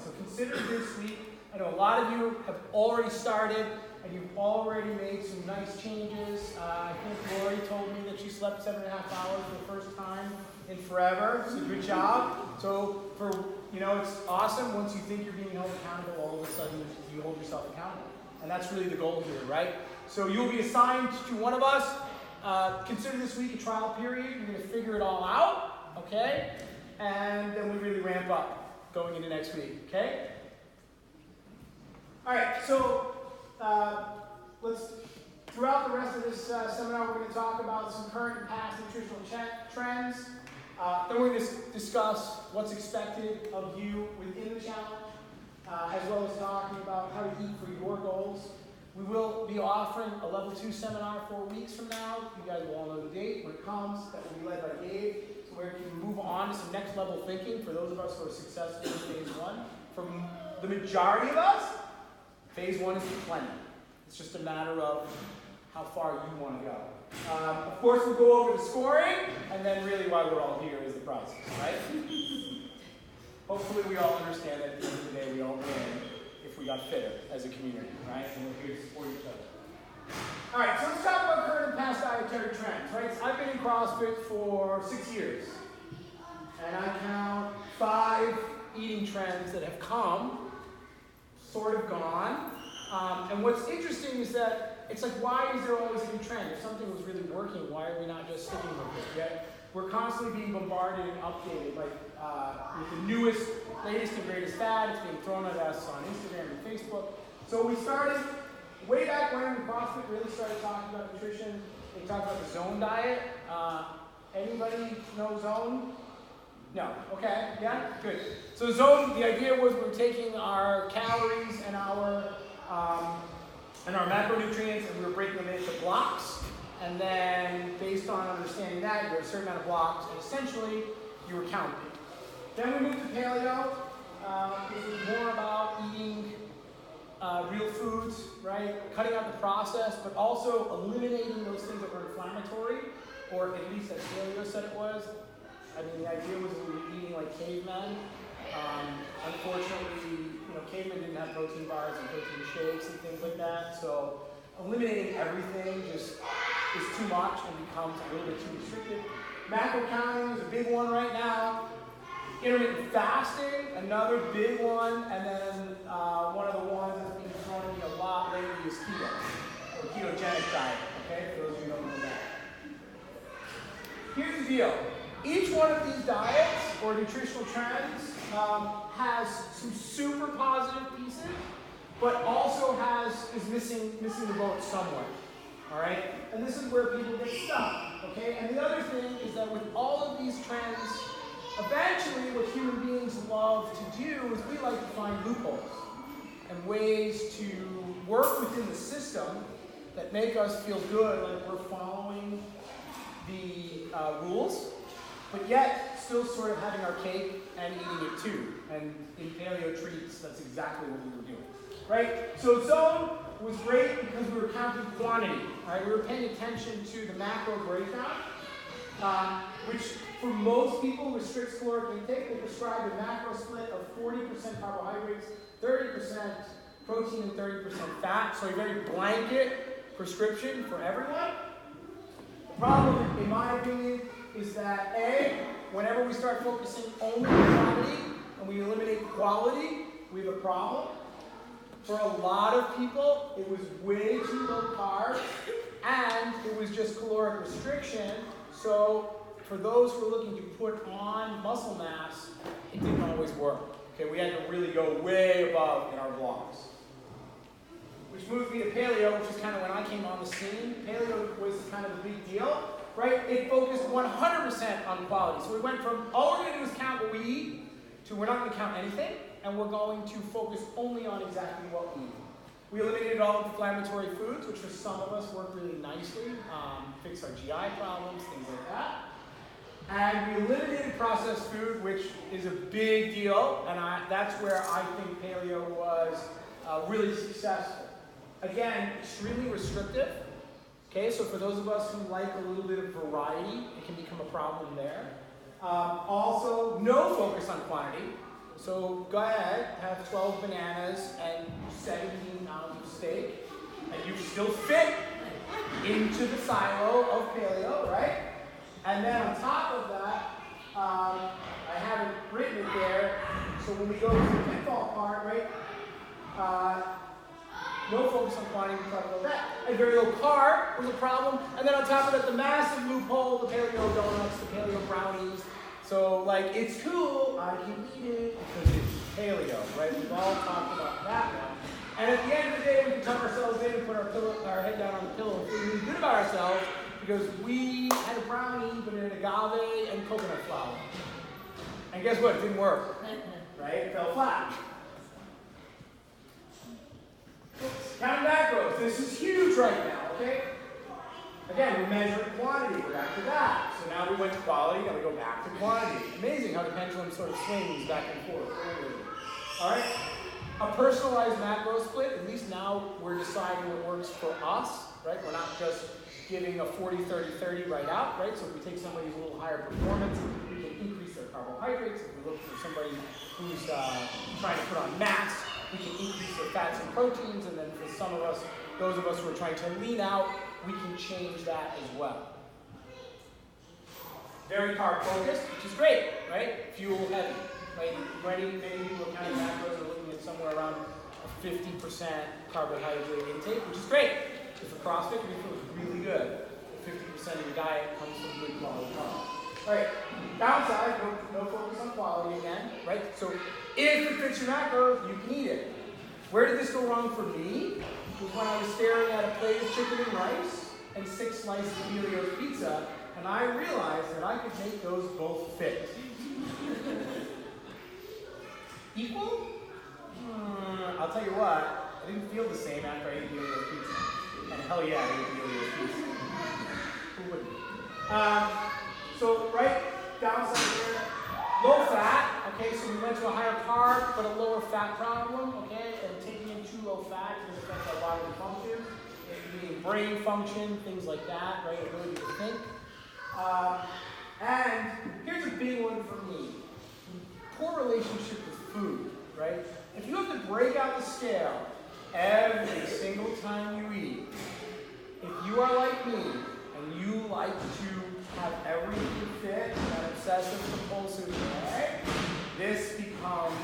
So consider this week. I know a lot of you have already started, and you've already made some nice changes. I think Lori told me that she slept 7.5 hours for the first time in forever. So good job. So it's awesome once you think you're being held accountable, all of a sudden you hold yourself accountable. And that's really the goal here, right? So you'll be assigned to one of us. Consider this week a trial period. You're going to figure it all out, okay? And then we really ramp up going into next week, okay? All right, so throughout the rest of this seminar, we're going to talk about some current and past nutritional trends. Then we're going to discuss what's expected of you within the challenge, as well as talking about how to eat for your goals. We will be offering a level 2 seminar 4 weeks from now. You guys will all know the date when it comes. That will be led by Gabe. So where you can move on to some next level thinking for those of us who are successful in phase 1. For the majority of us, phase 1 is plenty. It's just a matter of how far you want to go. Of course, we'll go over the scoring, and then really why we're all here is the process, right? Hopefully we all understand that at the end of the day we all win if we got fitter as a community, right? And we're here to support each other. All right, so let's talk about current and past dietary trends, right? So I've been in CrossFit for 6 years, and I count 5 eating trends that have come, sort of gone. And what's interesting is that it's like, why is there always a new trend? If something was really working, why are we not just sticking with it? Yet we're constantly being bombarded and updated, like with the newest, latest and greatest fad. It's being thrown at us on Instagram and Facebook. So we started way back when CrossFit really started talking about nutrition. They talked about the zone diet. Anybody know zone? No. Okay. Yeah. Good. So zone. The idea was we were taking our calories and our macronutrients, and we were breaking them into blocks. And then, based on understanding that, you had a certain amount of blocks, and essentially, you were counting. Then we moved to paleo. This was more about eating real foods, right? Cutting out the process, but also eliminating those things that were inflammatory, or at least as paleo said it was. I mean, the idea was we were eating like cavemen. Unfortunately, cavemen didn't have protein bars and protein shakes and things like that. So eliminating everything just is too much and becomes a little bit too restricted. Macro counting is a big one right now. Intermittent fasting, another big one. And then one of the ones that's being thrown at me a lot lately is keto, or ketogenic diet, okay, for those of you who don't know that. Here's the deal. Each one of these diets or nutritional trends has some super positive pieces, but also is missing the boat somewhere. All right? And this is where people get stuck. Okay? And the other thing is that with all of these trends, eventually what human beings love to do is we like to find loopholes and ways to work within the system that make us feel good, like we're following the rules, but yet still sort of having our cake and eating it too. And in paleo treats, that's exactly what we were doing. Right? So zone was great because we were counting quantity. Right? We were paying attention to the macro breakdown, which for most people restricts caloric intake. They prescribe a macro split of 40% carbohydrates, 30% protein, and 30% fat. So a very blanket prescription for everyone. The problem, in my opinion, is that A, whenever we start focusing only on quantity and we eliminate quality, we have a problem. For a lot of people, it was way too low carb, and it was just caloric restriction. So for those who are looking to put on muscle mass, it didn't always work. Okay, we had to really go way above in our blocks. Which moved me to paleo, which is kind of when I came on the scene. Paleo was kind of a big deal. Right? It focused 100% on quality. So we went from all we're going to do is count what we eat to we're not going to count anything, and we're going to focus only on exactly what we eat. We eliminated all inflammatory foods, which for some of us worked really nicely, fixed our GI problems, things like that. And we eliminated processed food, which is a big deal, and that's where I think paleo was really successful. Again, extremely restrictive. Okay, so for those of us who like a little bit of variety, it can become a problem there. Also, no focus on quantity. So go ahead, have 12 bananas and 17 pounds of steak, and you still fit into the silo of paleo, right? And then on top of that, I haven't written it there, so when we go to the pitfall part, right? No focus on quantity, we talked about that. And very low carb was a problem. And then on top of that, the massive loophole, the paleo donuts, the paleo brownies. So, like, it's cool, I can eat it because it's paleo, right? We've all talked about that one. And at the end of the day, we can tuck ourselves in and put our head down on the pillow and feel really good about ourselves because we had a brownie, but in agave and coconut flour. And guess what? It didn't work, right? It fell flat. Counting macros. This is huge right now, okay? Again, we're measuring quantity. We're back to that. So now we went to quality, now we go back to quantity. Amazing how the pendulum sort of swings back and forth. All right? A personalized macro split, at least now we're deciding what works for us, right? We're not just giving a 40-30-30 right out, right? So if we take somebody who's a little higher performance, we can increase their carbohydrates. If we look for somebody who's trying to put on mass, we can increase their fats and proteins. And then for some of us, those of us who are trying to lean out, we can change that as well. Very carb focused, which is great, right? Fuel heavy, right? Many people are counting macros are looking at somewhere around a 50% carbohydrate intake, which is great. If for CrossFit, you feel really good. 50% of your diet comes from good quality carbs. All right, downside, no focus on quality again, right? So if it fits your macros, you can eat it. Where did this go wrong for me? Was when I was staring at a plate of chicken and rice and 6 slices of Emilio's pizza, and I realized that I could make those both fit. Equal? I'll tell you what, I didn't feel the same after I ate Emilio's pizza. And hell yeah, I ate Emilio's pizza. Who wouldn't? So right downside here, low fat, okay, so we went to a higher carb, but a lower fat problem, okay, and taking in too low fat can affect our bodily functions, including brain function, things like that, right, ability to think. And here's a big one for me, poor relationship with food, right? If you have to break out the scale every single time you eat, if you are like me, and you like to have everything fit in an obsessive compulsive way, this becomes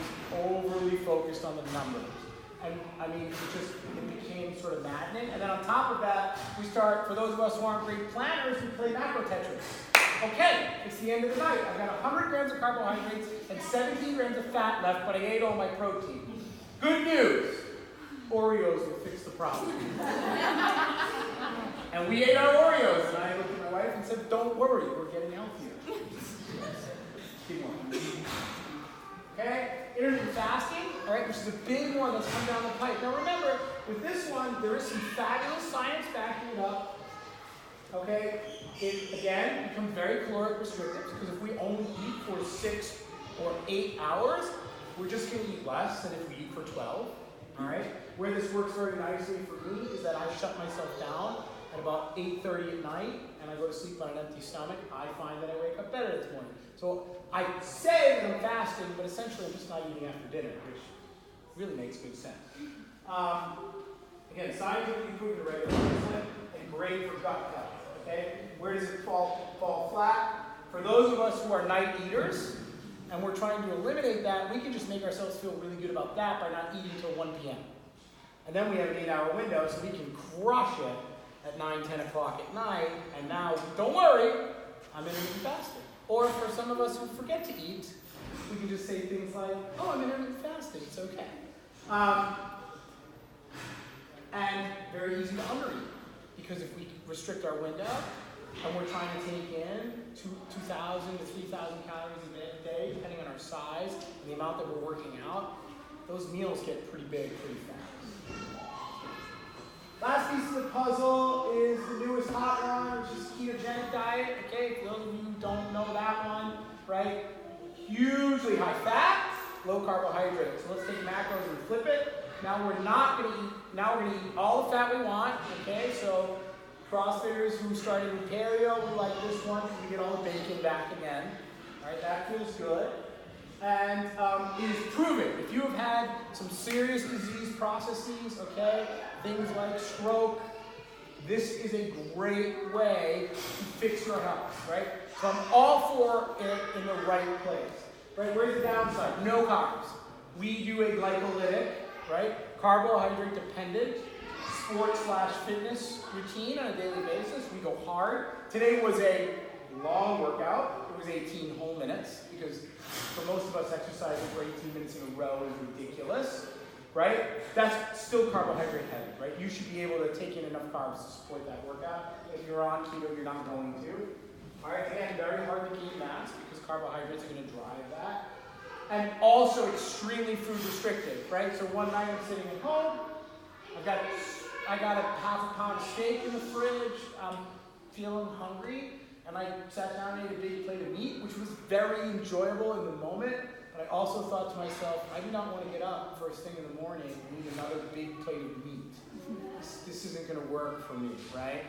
overly focused on the numbers. And I mean, it became sort of maddening. And then on top of that, we start, for those of us who aren't great planners, we play macro Tetris. Okay, it's the end of the night. I've got 100 grams of carbohydrates and 17 grams of fat left, but I ate all my protein. Good news, Oreos will fix the problem. And we ate our Oreos, and I looked at my wife and said, don't worry, we're getting healthier. Keep on. Okay, intermittent fasting, all right, which is a big one that's come down the pipe. Now remember, with this one, there is some fabulous science backing it up. Okay, it again becomes very caloric restrictive because if we only eat for 6 or 8 hours, we're just going to eat less than if we eat for 12. All right, where this works very nicely for me is that I shut myself down at about 8:30 at night, and I go to sleep on an empty stomach. I find that I wake up better this morning. So I say that I'm fasting, but essentially I'm just not eating after dinner, which really makes good sense. Again, scientifically proven regular insulin and great for gut health. Okay, where does it fall flat? For those of us who are night eaters, and we're trying to eliminate that, we can just make ourselves feel really good about that by not eating until 1 p.m. And then we have an 8-hour window, so we can crush it at 9, 10 o'clock at night, and now, don't worry, I'm intermittent fasting. Or for some of us who forget to eat, we can just say things like, oh, I'm intermittent fasting, it's okay. And very easy to undereat, because if we restrict our window, and we're trying to take in 2,000 to 3,000 calories a day, depending on our size and the amount that we're working out, those meals get pretty big pretty fast. Last piece of the puzzle is the newest hot one, which is ketogenic diet. Okay, for those of you who don't know that one, right? Hugely high fat, low carbohydrate. So let's take macros and flip it. Now we're not going to eat. Now we're going to eat all the fat we want. Okay, so CrossFitters who started in paleo, we like this one because we get all the bacon back again. All right, that feels good. and it is proven. If you have had some serious disease processes, okay, things like stroke, this is a great way to fix your health, right? So I'm all for it in the right place, right? Where's the downside? No carbs. We do a glycolytic, right? Carbohydrate dependent sport/fitness routine on a daily basis. We go hard. Today was a long workout. It was 18 whole minutes because for most of us, exercising for 18 minutes in a row is ridiculous, right? That's still carbohydrate heavy, right? You should be able to take in enough carbs to support that workout. If you're on keto, you're not going to. All right, again, very hard to gain mass because carbohydrates are going to drive that. And also extremely food restrictive, right? So one night I'm sitting at home, I got a half a pound of steak in the fridge, I'm feeling hungry, and I sat down and ate a big plate of meat, which was very enjoyable in the moment, but I also thought to myself, I do not want to get up first thing in the morning and eat another big plate of meat. This isn't going to work for me, right?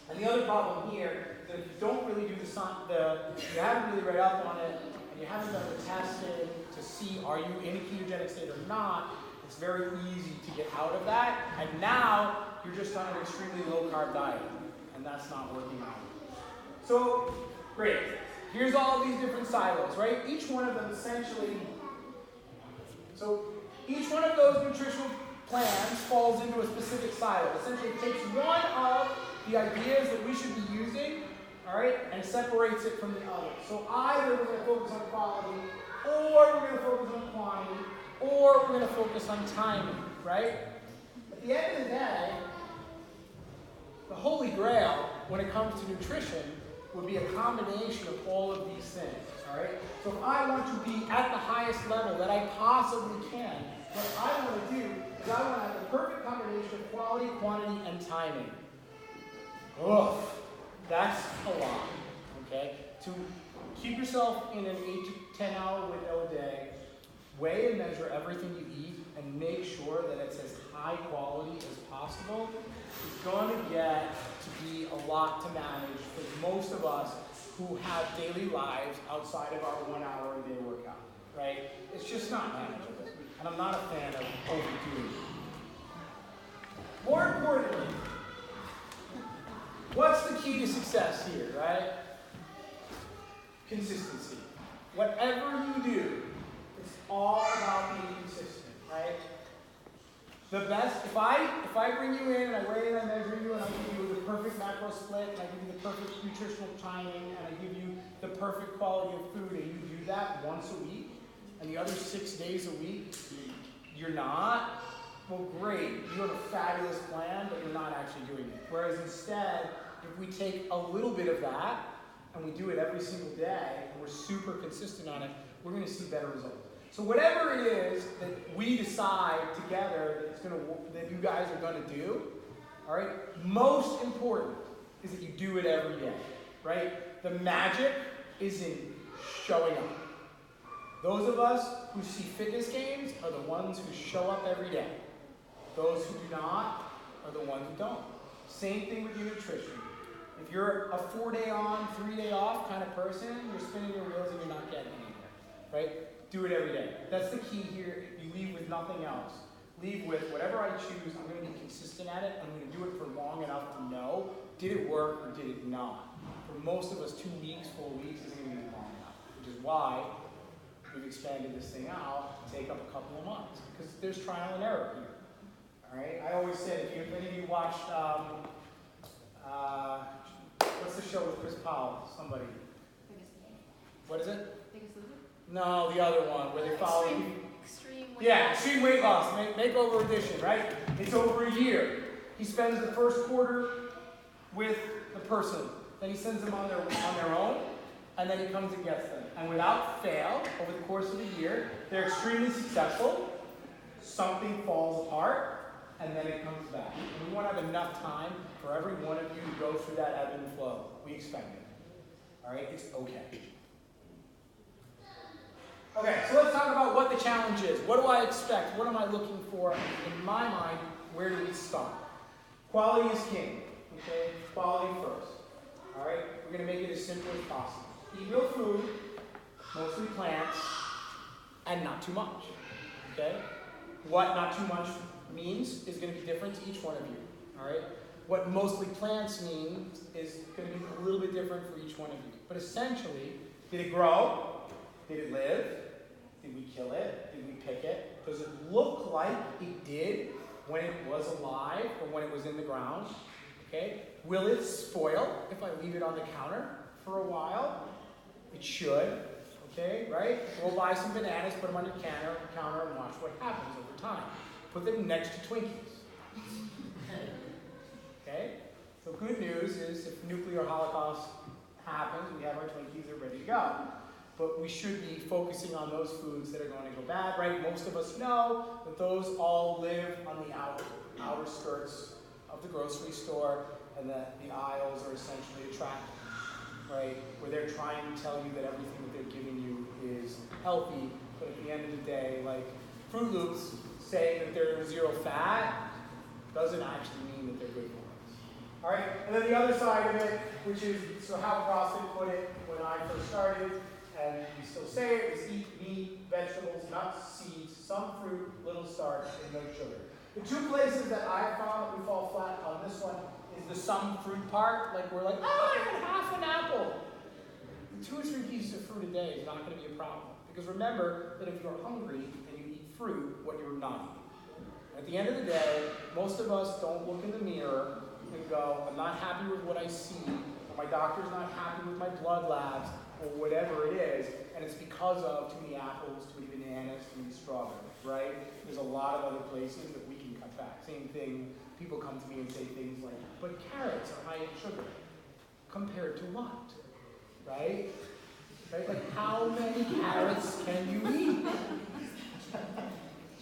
And the other problem here is that if you don't really do you haven't really read up on it, and you haven't done the testing to see are you in a ketogenic state or not, it's very easy to get out of that, and now you're just on an extremely low-carb diet, and that's not working out. So, great. Here's all these different silos, right? Each one of them essentially, so each one of those nutritional plans falls into a specific silo. Essentially, it takes one of the ideas that we should be using, all right, and separates it from the other. So either we're going to focus on quality, or we're going to focus on quantity, or we're going to focus on timing, right? At the end of the day, the holy grail when it comes to nutrition would be a combination of all of these things, all right? So if I want to be at the highest level that I possibly can, what I want to do is I want to have the perfect combination of quality, quantity, and timing. Ugh, that's a lot, okay? To keep yourself in an 8 to 10 hour window a day, weigh and measure everything you eat and make sure that it's as high quality as possible is going to get to be a lot to manage for most of us who have daily lives outside of our 1 hour a day workout, right? It's just not manageable. And I'm not a fan of overdoing it. More importantly, what's the key to success here, right? Consistency. Whatever you do, it's all about being consistent, right? The best, if I bring you in and I weigh and I measure you and I give you the perfect macro split and I give you the perfect nutritional timing and I give you the perfect quality of food and you do that once a week and the other 6 days a week, you're not, well great, you have a fabulous plan, but you're not actually doing it. Whereas instead, if we take a little bit of that and we do it every single day and we're super consistent on it, we're going to see better results. So whatever it is that we decide together that you guys are going to do, all right, most important is that you do it every day, right? The magic is in showing up. Those of us who see fitness gains are the ones who show up every day. Those who do not are the ones who don't. Same thing with your nutrition. If you're a 4-day on, 3-day off kind of person, you're spinning your wheels and you're not getting anywhere, right? Do it every day. That's the key here. You leave with nothing else. Leave with whatever I choose, I'm going to be consistent at it. I'm going to do it for long enough to know, did it work or did it not? For most of us, 2 weeks, 4 weeks isn't going to be long enough, which is why we've expanded this thing out to take up a couple of months, because there's trial and error here. All right? I always said, if any of you watched, what's the show with Chris Powell? Somebody. What is it? No, the other one where they follow extreme weight loss, makeover edition, right? It's over a year. He spends the first quarter with the person, then he sends them on their own, and then he comes and gets them. And without fail, over the course of a year, they're extremely successful. Something falls apart, and then it comes back. And we want to have enough time for every one of you to go through that ebb and flow. We expect it. All right? It's okay. Okay, so let's talk about what the challenge is. What do I expect? What am I looking for? In my mind, where do we start? Quality is king. Okay? Quality first. All right? We're going to make it as simple as possible. Eat real food, mostly plants, and not too much. Okay? What not too much means is going to be different to each one of you. All right? What mostly plants means is going to be a little bit different for each one of you. But essentially, did it grow? Did it live? Did we kill it? Did we pick it? Does it look like it did when it was alive or when it was in the ground? Okay? Will it spoil if I leave it on the counter for a while? It should. Okay, right? We'll buy some bananas, put them on your counter, and watch what happens over time. Put them next to Twinkies. Okay? So good news is if nuclear holocaust happens, we have our Twinkies, they're ready to go. But we should be focusing on those foods that are going to go bad, right? Most of us know that those all live on the outer skirts of the grocery store, and that the aisles are essentially attractive, right? Where they're trying to tell you that everything that they're giving you is healthy, but at the end of the day, like Fruit Loops saying that they're 0 fat doesn't actually mean that they're good for us. All right, and then the other side of it, which is so how CrossFit put it when I first started, and we still say it, is eat meat, vegetables, nuts, seeds, some fruit, little starch, and no sugar. The two places that I found that we fall flat on this one is the some fruit part. Like we're like, oh, I had half an apple. 2 or 3 pieces of fruit a day is not going to be a problem. Because remember that if you're hungry and you eat fruit, what you're not eating. At the end of the day, most of us don't look in the mirror and go, I'm not happy with what I see, or my doctor's not happy with my blood labs, or whatever it is, and it's because of too many apples, too many bananas, too many strawberries, right? There's a lot of other places that we can cut back. Same thing, people come to me and say things like, but carrots are high in sugar. Compared to what? Right? Like how many carrots can you eat?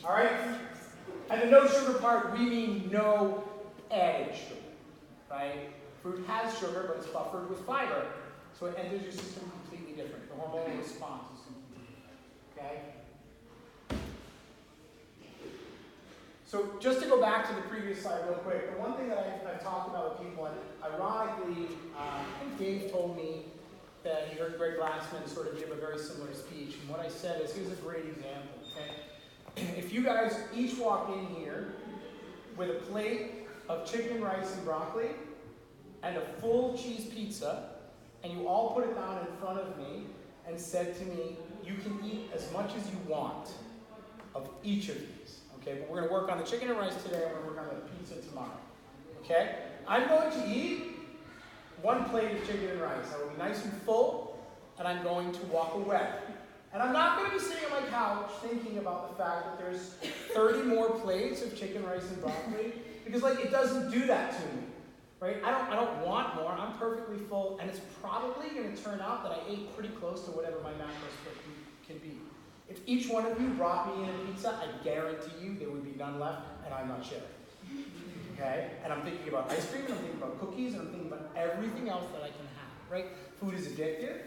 All right? And the no sugar part, we mean no added sugar, right? Fruit has sugar, but it's buffered with fiber. So it enters your system completely different. The hormonal response is completely different. Okay? So just to go back to the previous slide real quick, the one thing that I've talked about with people, and ironically, I think Dave told me that he heard Greg Glassman sort of give a very similar speech. And what I said is, here's a great example. Okay? If you guys each walked in here with a plate of chicken, rice, and broccoli, and a full cheese pizza, and you all put it down in front of me and said to me, you can eat as much as you want of each of these. Okay, but we're going to work on the chicken and rice today, and we're going to work on the pizza tomorrow. Okay? I'm going to eat 1 plate of chicken and rice. I will be nice and full, and I'm going to walk away. And I'm not going to be sitting on my couch thinking about the fact that there's 30 more plates of chicken, rice, and broccoli, because like it doesn't do that to me. Right? I don't want more. I'm perfectly full, and it's probably going to turn out that I ate pretty close to whatever my macro split can be. If each one of you brought me in a pizza, I guarantee you there would be none left, and I'm not sharing. Okay? And I'm thinking about ice cream, and I'm thinking about cookies, and I'm thinking about everything else that I can have. Right? Food is addictive.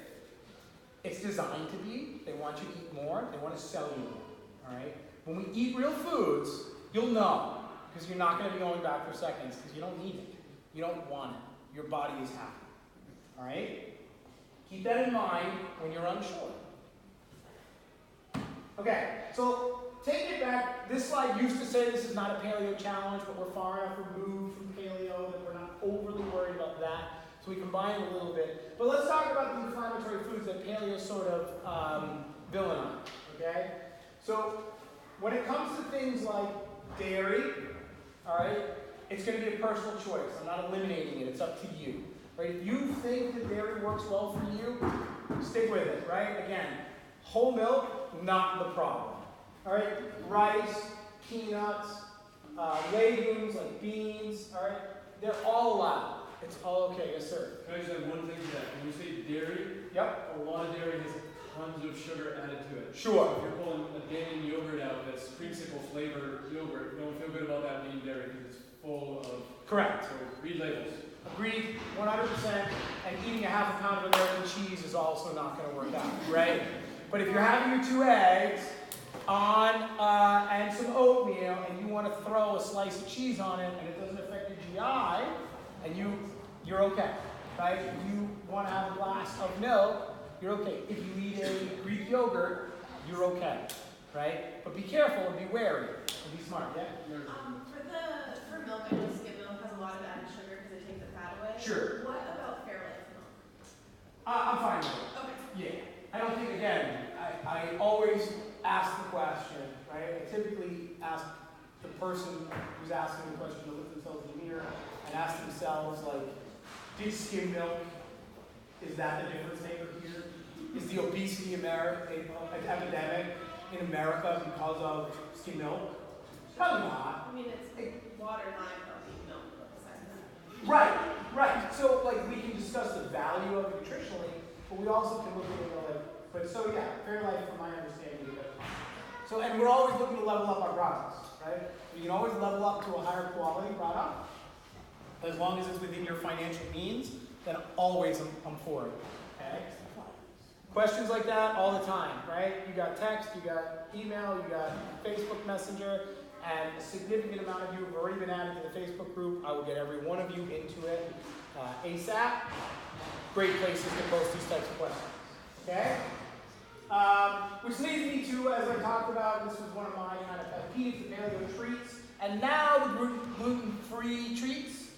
It's designed to be. They want you to eat more. They want to sell you more. All right? When we eat real foods, you'll know, because you're not going to be going back for seconds, because you don't need it. You don't want it. Your body is happy. All right? Keep that in mind when you're unsure. Okay, so take it back. This slide used to say this is not a paleo challenge, but we're far enough removed from paleo that we're not overly worried about that. So we combine it a little bit. But let's talk about the inflammatory foods that paleo is sort of villain on. Okay? So when it comes to things like dairy, all right, it's going to be a personal choice. I'm not eliminating it. It's up to you. Right? If you think that dairy works well for you, stick with it. Right? Again, whole milk, not the problem. All right? Rice, peanuts, legumes like beans. All right? They're all allowed. It's all okay. Yes, sir. Can I just add one thing to that? When you say dairy, yep, a lot of dairy has tons of sugar added to it. Sure. So if you're pulling a Dannon yogurt out that's creamsicle flavored yogurt, don't feel good about that being dairy because it's full of. Correct. So read labels. Agreed, 100%. And eating a half a pound of American cheese is also not going to work out, right? But if you're having your 2 eggs on and some oatmeal, and you want to throw a slice of cheese on it, and it doesn't affect your GI, and you're okay, right? If you want to have a glass of milk, you're okay. If you eat a Greek yogurt, you're okay, right? But be careful and be wary and be smart, yeah? For milk, I know skim milk has a lot of added sugar because it takes the fat away. Sure. What about Fairlife milk? I'm fine with it. Okay. Yeah. I don't think, again, I always ask the question, right? I typically ask the person who's asking the question to look themselves in the mirror and ask themselves, like, did skim milk, is that the difference maker here? Is the obesity epidemic in America because of skim milk? Probably not. I mean, it's water, not healthy milk, besides that. Right. So, like, we can discuss the value of it nutritionally, but we also can look at it like, but so yeah, Fairlife, from my understanding, is better. So, and we're always looking to level up our products, right? You can always level up to a higher quality product, as long as it's within your financial means. Then always I'm for it. Okay. Questions like that all the time, right? You got text, you got email, you got Facebook Messenger. And a significant amount of you have already been added to the Facebook group. I will get every one of you into it ASAP. Great places to post these types of questions. Okay? Which leads me to, as I talked about, this was one of my kind of pet peeves, the paleo treats. And now the gluten-free treats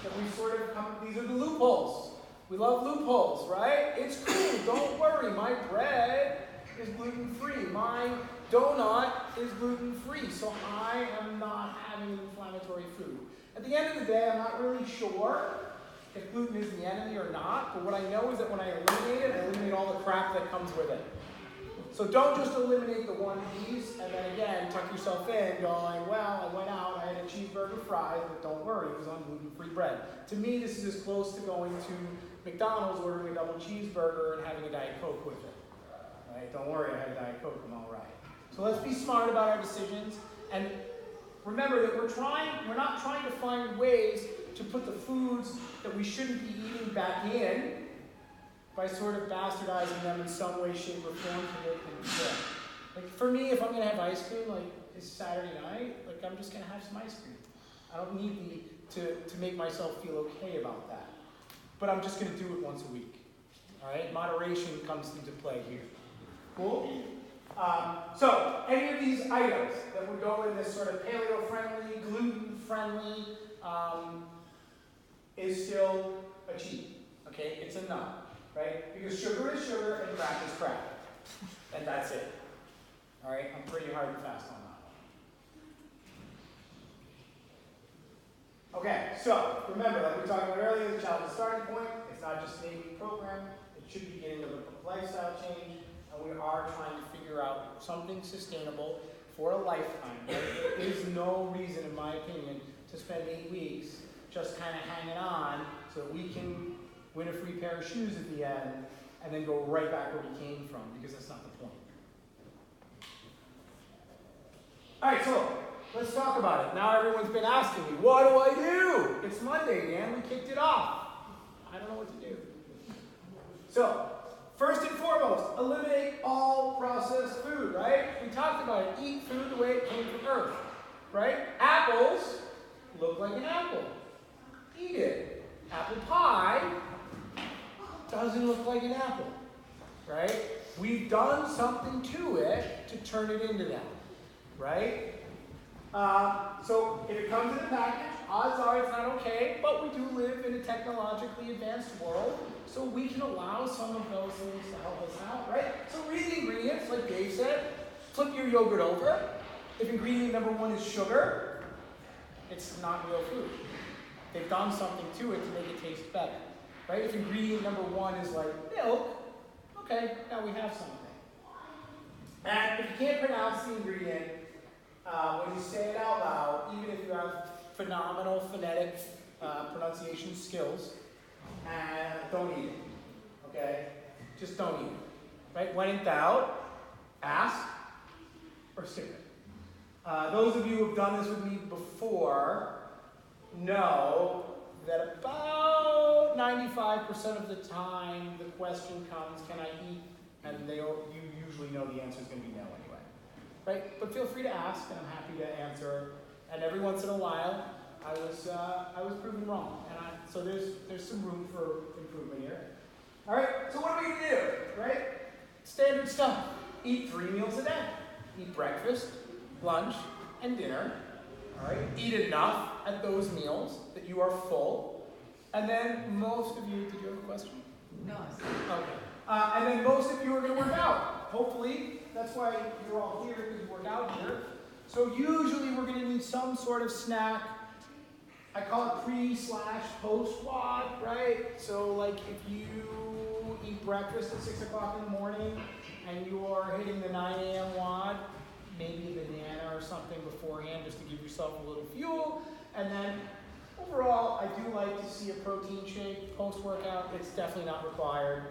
that we sort of come, these are the loopholes. We love loopholes, right? It's cool, don't worry, my bread is gluten-free. My donut is gluten-free, so I am not having an inflammatory food. At the end of the day, I'm not really sure if gluten is the enemy or not, but what I know is that when I eliminate it, I eliminate all the crap that comes with it. So don't just eliminate the one piece, and then again, tuck yourself in, going, well, I went out, I had a cheeseburger fries, but don't worry, it was on gluten-free bread. To me, this is as close to going to McDonald's, ordering a double cheeseburger, and having a Diet Coke with it. Right? Don't worry, I had a Diet Coke, I'm all right. So let's be smart about our decisions, and remember that we're not trying to find ways to put the foods that we shouldn't be eating back in by sort of bastardizing them in some way, shape, or form to make them good. Like for me, if I'm gonna have ice cream, like it's Saturday night, like I'm just gonna have some ice cream. I don't need to make myself feel okay about that. But I'm just gonna do it once a week. All right, moderation comes into play here. Cool? So, any of these items that would go in this sort of paleo-friendly, gluten-friendly, is still a cheat. Okay, it's a no. Right? Because sugar is sugar and crap is crap. And that's it. Alright? I'm pretty hard and fast on that one. Okay, so remember, like we talked about earlier, the child's starting point. It's not just an 8-week program. It should be getting a lifestyle change. And we are trying to figure out something sustainable for a lifetime. Right? There is no reason, in my opinion, to spend 8 weeks just kind of hanging on so that we can win a free pair of shoes at the end, and then go right back where we came from, because that's not the point. All right, so let's talk about it. Now everyone's been asking me, what do I do? It's Monday, man. We kicked it off. I don't know what to do. So, first and foremost, eliminate all processed food, right? We talked about it. Eat food the way it came from Earth, right? Apples look like an apple. Eat it. Apple pie doesn't look like an apple, right? We've done something to it to turn it into that, right? So if it comes in a package, odds are it's not okay, but we do live in a technologically advanced world, so we can allow some of those things to help us out, right? So read the ingredients, like Dave said. Flip your yogurt over. If ingredient number 1 is sugar, it's not real food. They've done something to it to make it taste better. Right? If ingredient number 1 is like milk, okay, now we have something. And if you can't pronounce the ingredient, when you say it out loud, even if you have phenomenal phonetic pronunciation skills, don't eat it. Okay? Just don't eat it. Right? When in doubt, ask or skip it. Those of you who have done this with me before know that about 95% of the time the question comes, can I eat? And you usually know the answer is going to be no anyway. Right? But feel free to ask, and I'm happy to answer. And every once in a while, I was proven wrong. And so there's some room for improvement here. All right, so what are we going to do? Right? Standard stuff. eat 3 meals a day. Eat breakfast, lunch, and dinner. All right? Eat enough at those meals that you are full. And then most of you, did you have a question? No. Okay. And then most of you are going to work out. Hopefully, that's why you're all here, because you work out here. So usually we're going to need some sort of snack. I call it pre/post WOD, right? So like if you eat breakfast at 6 o'clock in the morning and you are hitting the 9 a.m. WOD, maybe a banana or something beforehand just to give yourself a little fuel. And then overall, I do like to see a protein shake post-workout. It's definitely not required.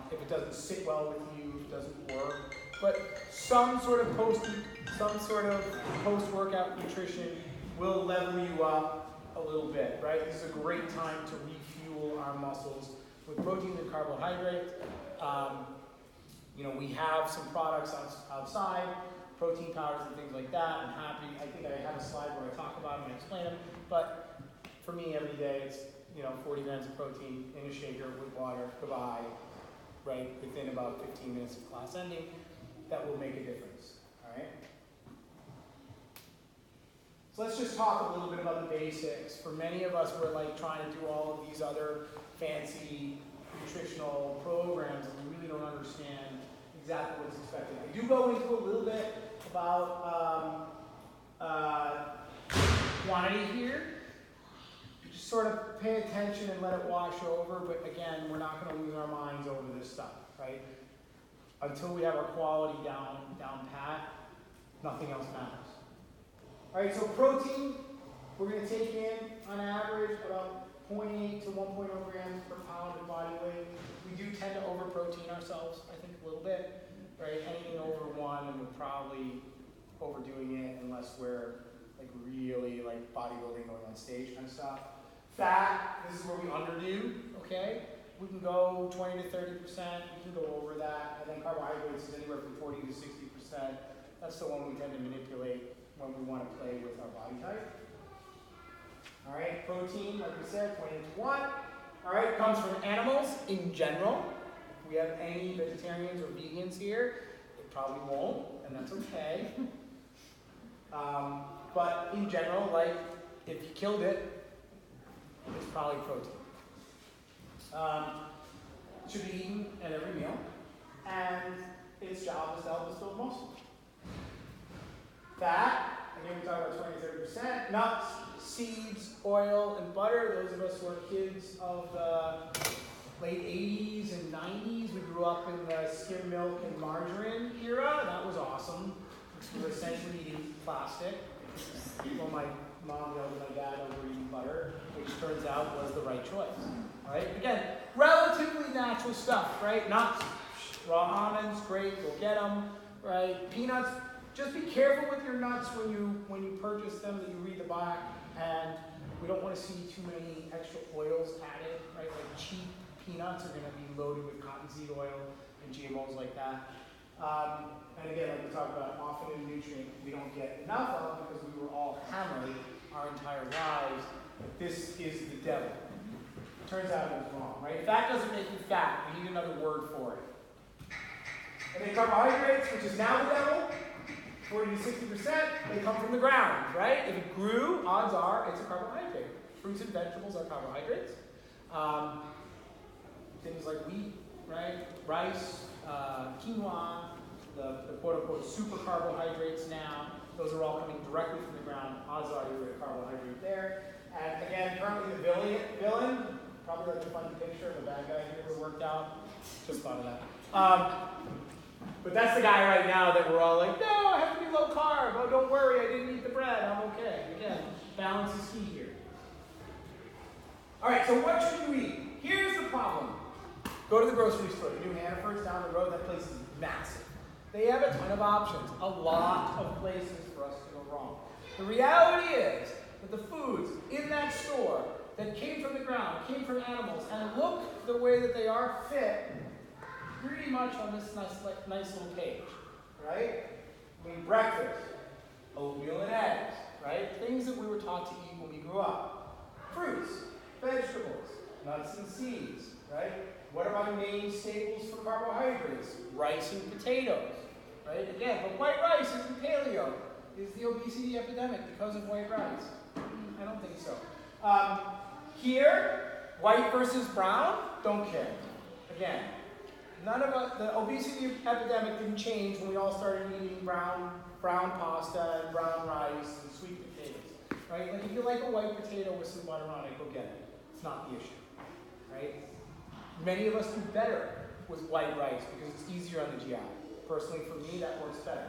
If it doesn't sit well with you, if it doesn't work. But some sort of post-workout nutrition will level you up a little bit, right? This is a great time to refuel our muscles with protein and carbohydrates. We have some products outside, protein powders and things like that. I think I have a slide where I talk about them and explain them. But for me, every day it's 40 grams of protein in a shaker with water, goodbye, right? Within about 15 minutes of class ending, that will make a difference. All right. So let's just talk a little bit about the basics. For many of us, we're like trying to do all of these other fancy nutritional programs, and we really don't understand exactly what's expected. I do go into a little bit about quantity here. Just sort of pay attention and let it wash over, but again, we're not going to lose our minds over this stuff, right? Until we have our quality down pat, nothing else matters. All right, so protein, we're going to take in, on average, about 0.8 to 1.0 grams per pound of body weight. We do tend to over-protein ourselves, I think, a little bit, right? Anything over 1, and we're probably overdoing it unless we're like really like bodybuilding, going on stage kind of stuff. Fat, this is where we underdo, okay? We can go 20 to 30%, we can go over that, and then carbohydrates is anywhere from 40 to 60%. That's the one we tend to manipulate when we want to play with our body type. All right, protein, like we said, 20 to 1. All right, comes from animals in general. If we have any vegetarians or vegans here, it probably won't, and that's okay. But in general, like if you killed it, it's probably protein. Should be eaten at every meal, and its job is to help us build muscle. Fat, again, we talk about 20 to 30%. Nuts, seeds, oil, and butter. Those of us who are kids of the late 80s and 90s, we grew up in the skim milk and margarine era. That was awesome. We were essentially eating plastic. Well, my mom yelled at my dad over eating butter, which turns out was the right choice. All right? Again, relatively natural stuff, right? Nuts, raw almonds, great, go get them, right? Peanuts, just be careful with your nuts when you purchase them, that you read the back, and we don't want to see too many extra oils added, right? Like cheap peanuts are going to be loaded with cottonseed oil and GMOs like that. And again, like we talked about, often a nutrient we don't get enough of because we were all hammered our entire lives. This is the devil. Turns out it was wrong, right? Fat doesn't make you fat. We need another word for it. And then carbohydrates, which is now the devil, 40 to 60%, they come from the ground, right? If it grew, odds are it's a carbohydrate. Fruits and vegetables are carbohydrates. Things like wheat, right? Rice, quinoa, the quote-unquote super carbohydrates now, those are all coming directly from the ground. Odds are you're a carbohydrate there. And again, currently the villain, probably like a funny picture of a bad guy here who worked out. Just thought of that. But that's the guy right now that we're all like, no, I have to be low carb. Oh, don't worry, I didn't eat the bread. I'm okay. Again, balance is key here. All right, so what should you eat? Here's the problem. Go to the grocery store. New Hannaford's down the road. That place is massive. They have a ton of options. A lot of places for us to go wrong. The reality is that the foods in that store that came from the ground, came from animals, and look the way that they are fit pretty much on this nice little page, right? I mean, breakfast, oatmeal and eggs, right? Things that we were taught to eat when we grew up. Fruits, vegetables, nuts and seeds, right? What are my main staples for carbohydrates? Rice and potatoes, right? Again, but white rice is the paleo. Is the obesity epidemic because of white rice? I don't think so. Here, white versus brown, don't care. Again, none of us, the obesity epidemic didn't change when we all started eating brown pasta and brown rice and sweet potatoes, right? Like if you like a white potato with some butter on it, go get it. It's not the issue, right? Many of us do better with white rice because it's easier on the GI. Personally, for me, that works better.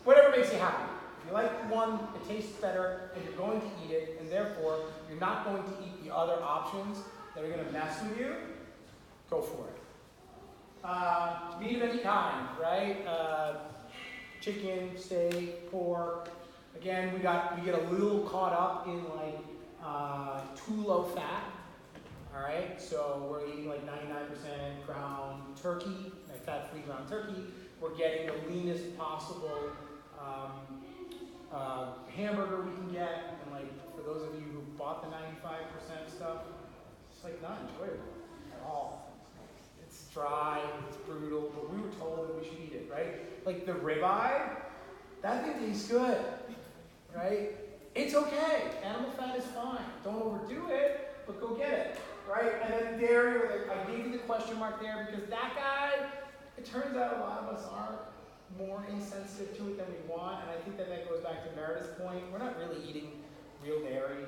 Whatever makes you happy. If you like one, it tastes better, and you're going to eat it, and therefore, you're not going to eat the other options that are going to mess with you, go for it. Meat of any kind, right? Chicken, steak, pork. Again, we get a little caught up in like too low fat. All right, so we're eating like 99% ground turkey, like fat-free ground turkey. We're getting the leanest possible hamburger we can get, and like for those of you who bought the 95% stuff, it's like not enjoyable at all. It's dry, it's brutal, but we were told that we should eat it, right? Like the ribeye, that thing tastes good, right? It's okay. Animal fat is fine. Don't overdo it, but go get it, right? And then dairy, I gave you the question mark there because that guy, it turns out a lot of us are more insensitive to it than we want, and I think that goes back to Meredith's point. We're not really eating real dairy,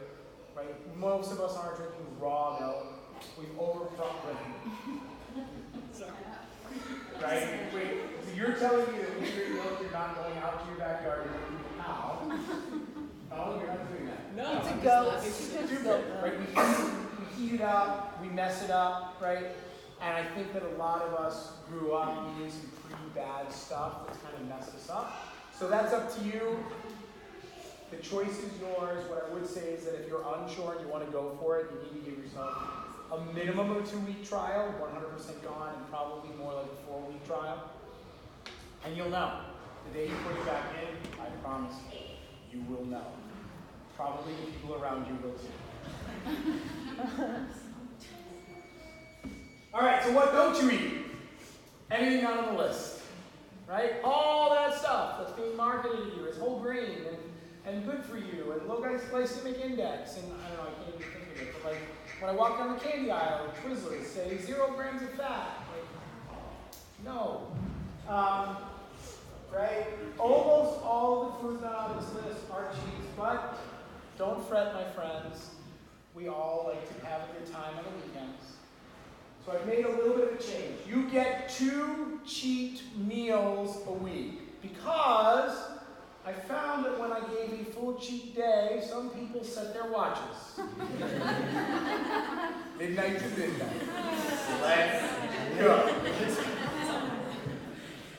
right? Most of us aren't drinking raw milk. We've overprocessed. Sorry. Right? Wait, so you're telling me that when you drink milk, you're not going out to your backyard and eating a cow? No, you're not doing that. No, It's a goat. It's stupid, right? We heat it up, we mess it up, right? And I think that a lot of us grew up eating some pretty bad stuff that's kind of messed us up. So that's up to you. The choice is yours. What I would say is that if you're unsure and you want to go for it, you need to give yourself a minimum of a 2-week trial, 100% gone, and probably more like a 4-week trial. And you'll know. The day you put it back in, I promise you will know. Probably the people around you will too. All right, so what don't you eat? Anything not on the list, right? All that stuff that's being marketed to you is whole grain and good for you and low glycemic index, and I don't know, I can't even think of it, but like when I walk down the candy aisle, Twizzlers say 0 grams of fat. Like, no. Right? Almost all the foods not on this list are cheese, but don't fret, my friends. We all like to have a good time on the weekends. So I've made a little bit of a change. You get 2 cheat meals a week because I found that when I gave a full cheat day, some people set their watches. Midnight to midnight. Let's go.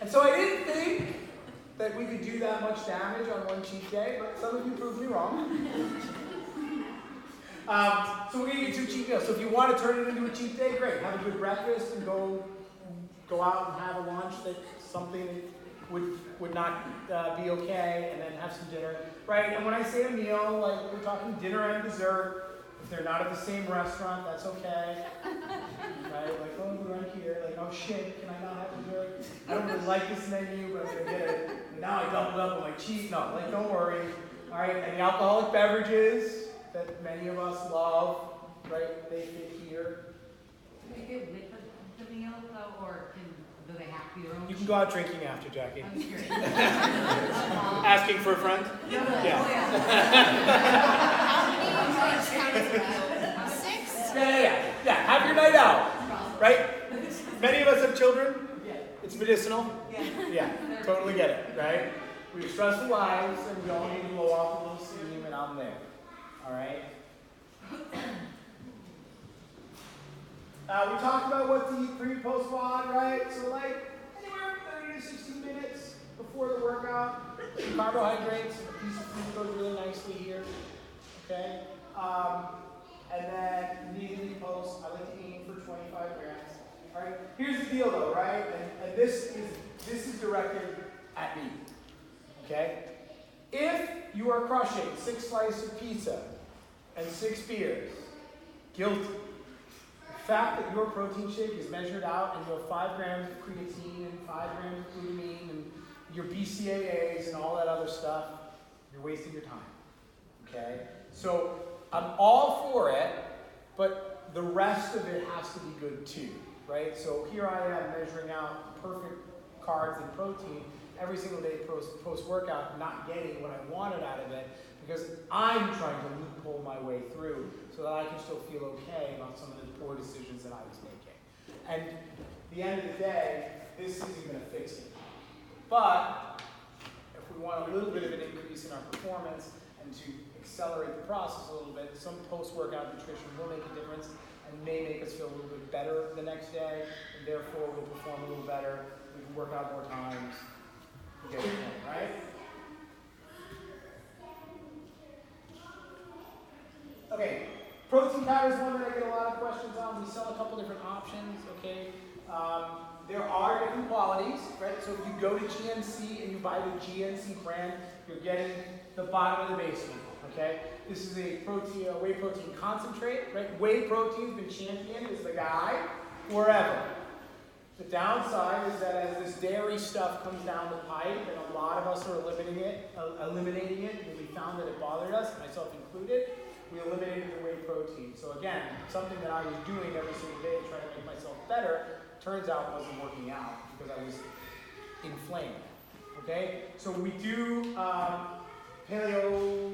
And so I didn't think that we could do that much damage on one cheat day, but some of you proved me wrong. So we're going to get 2 cheat meals. So if you want to turn it into a cheat day, great. Have a good breakfast and go out and have a lunch that's something that would not be okay, and then have some dinner, right? And when I say a meal, like we're talking dinner and dessert. If they're not at the same restaurant, that's okay. Right? Like, oh, we're right here. Like, oh shit, can I not have dessert? I don't really like this menu, but I'm gonna get it. And now I doubled up on my cheat. No, like, don't worry. All right, and the alcoholic beverages that many of us love, right? They fit here. Do they get with the meal though, or do they have to be their own? You can go out drinking after, Jackie. I'm curious. Asking for a friend? Yeah. Have your night out, right? Many of us have children. It's medicinal. Yeah, totally get it, right? We have stressful lives, and we all need to blow off a little steam, and I'm there. All right? We talked about what to eat pre- and post-WOD, right? So like anywhere from 30 to 60 minutes before the workout. Some carbohydrates, a piece of fruit goes really nicely here. Okay? And then immediately post, I like to aim for 25 grams. All right? Here's the deal though, right? And this is directed at me. Okay? If you are crushing 6 slices of pizza and 6 beers, guilty. The fact that your protein shake is measured out and you have 5 grams of creatine and 5 grams of glutamine and your BCAAs and all that other stuff, you're wasting your time. Okay? So I'm all for it, but the rest of it has to be good too, right? So here I am measuring out perfect carbs and protein every single day post-workout, not getting what I wanted out of it because I'm trying to loophole my way through so that I can still feel okay about some of the poor decisions that I was making. And at the end of the day, this isn't going to fix it. But if we want a little bit of an increase in our performance and to accelerate the process a little bit, some post-workout nutrition will make a difference and may make us feel a little bit better the next day, and therefore we'll perform a little better. We can work out more times. You get the point, right? Okay, protein powder is one that I get a lot of questions on. We sell a couple different options, okay? There are different qualities, right? So if you go to GNC and you buy the GNC brand, you're getting the bottom of the basement, okay? This is a whey protein concentrate, right? Whey protein's been championed as the guy forever. The downside is that as this dairy stuff comes down the pipe, and a lot of us are eliminating it, and we found that it bothered us, myself included, we eliminated the whey protein. So again, something that I was doing every single day to try to make myself better, turns out wasn't working out because I was inflamed. Okay? So we do Paleo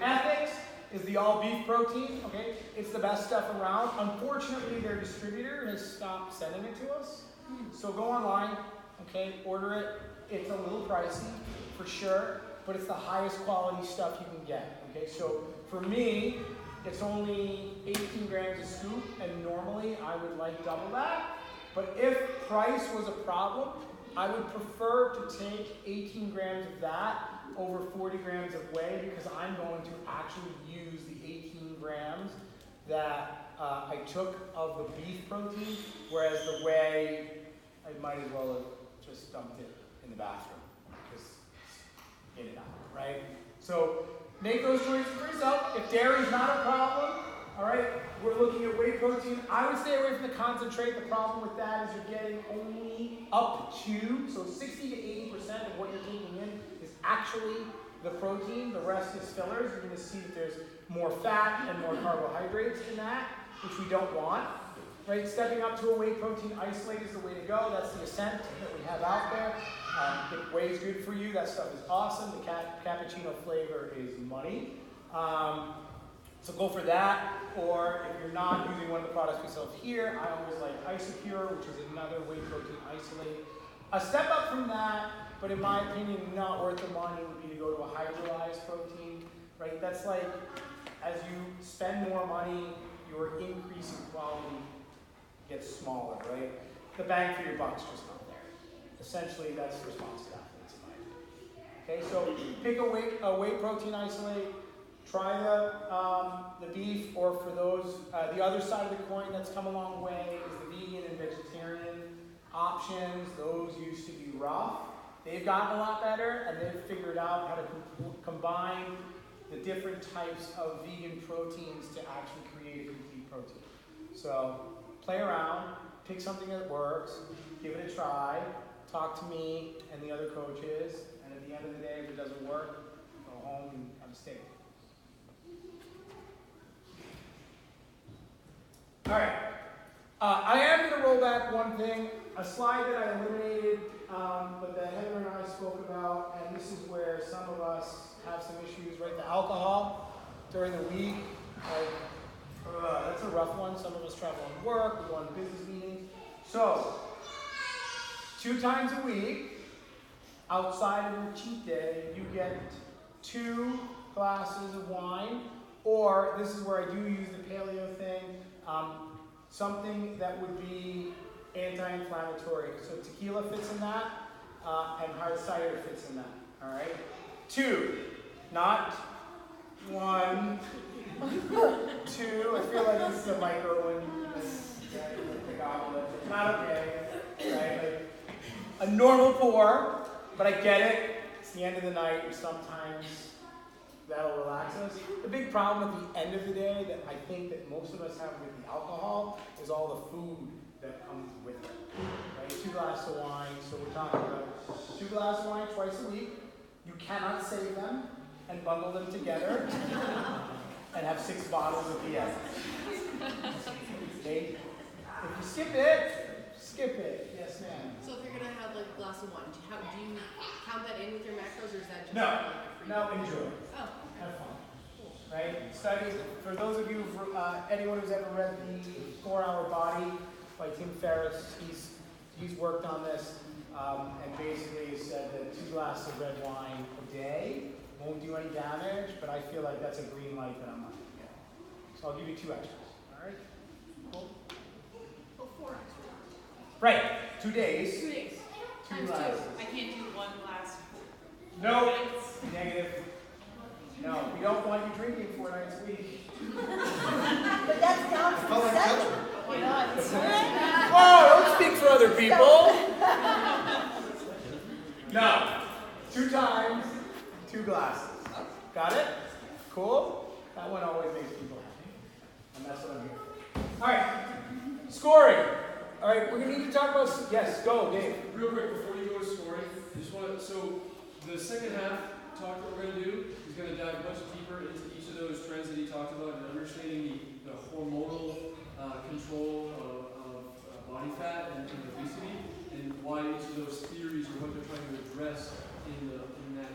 Ethics is the all beef protein. Okay? It's the best stuff around. Unfortunately, their distributor has stopped sending it to us. So go online, okay, order it. It's a little pricey for sure, but it's the highest quality stuff you can get. Okay, so for me, it's only 18 grams a scoop, and normally I would like double that. But if price was a problem, I would prefer to take 18 grams of that over 40 grams of whey because I'm going to actually use the 18 grams that I took of the beef protein, whereas the whey, I might as well have just dumped it in the bathroom because get it out, right? So make those choices for yourself. If dairy is not a problem, all right, we're looking at whey protein. I would stay away from the concentrate. The problem with that is you're getting only up to, so 60 to 80% of what you're taking in is actually the protein. The rest is fillers. You're going to see that there's more fat and more carbohydrates in that, which we don't want. Right, stepping up to a whey protein isolate is the way to go. That's the Ascent that we have out there. Whey is good for you. That stuff is awesome. The cappuccino flavor is money. So go for that. Or if you're not using one of the products we sell here, I always like Isopure, which is another whey protein isolate. A step up from that, but in my opinion, not worth the money, would be to go to a hydrolyzed protein. Right? That's like, as you spend more money, your increase in quality gets smaller, right? The bang for your buck's just not there. Essentially, that's the response to athletes, in my opinion. Okay, so pick a whey protein isolate. Try the beef, or for those, the other side of the coin that's come a long way is the vegan and vegetarian options. Those used to be rough. They've gotten a lot better, and they've figured out how to combine the different types of vegan proteins to actually create a complete protein. So play around, pick something that works, give it a try, talk to me and the other coaches, and at the end of the day, if it doesn't work, go home and have a steak. All right, I am going to roll back one thing, a slide that I eliminated, but that Heather and I spoke about, and this is where some of us have some issues, right? The alcohol during the week, that's a rough one. Some of us travel on work, we go on business meetings. So, 2 times a week, outside of your cheat day, you get 2 glasses of wine, or this is where I do use the paleo thing, something that would be anti-inflammatory. So tequila fits in that, and hard cider fits in that, all right? 2, not 1, 2. I feel like this is a micro one. It's not okay, right? Like a normal pour, but I get it. It's the end of the night, and sometimes that'll relax us. The big problem at the end of the day that I think that most of us have with the alcohol is all the food that comes with it. Right? 2 glasses of wine. So we're talking about 2 glasses of wine twice a week. You cannot save them and bundle them together and have 6 bottles at the end. Okay? If you skip it, skip it. Yes, ma'am. So if you're gonna have like a glass of wine, do you count that in with your macros, or is that just No. No, enjoy. Oh, Have fun. Right? Studies, for those of you, anyone who's ever read The 4-Hour Body by Tim Ferriss, he's worked on this and basically said that 2 glasses of red wine a day won't do any damage, but I feel like that's a green light that I'm not going to get. So I'll give you 2 extras. All right? Cool? oh, 4. Right. 2 days. 2 days. 2 Times glasses. 2. I can't do 1 glass. No. Nights. Negative. No, we don't want you drinking 4 nights a week. But that's down from 7. Why not? Oh, don't speak for other people. No. 2 times, 2 glasses. Got it? Cool? That one always makes people happy. And that's what I'm here for. All right. Scoring. All right, we're going to need to talk about... Yes, go, Dave. Real quick, before you go to scoring, I just want to, so the second half talk that we're going to do is going to dive much deeper into each of those trends that he talked about and understanding the hormonal control of body fat and obesity, and why each of those theories are what they're trying to address in that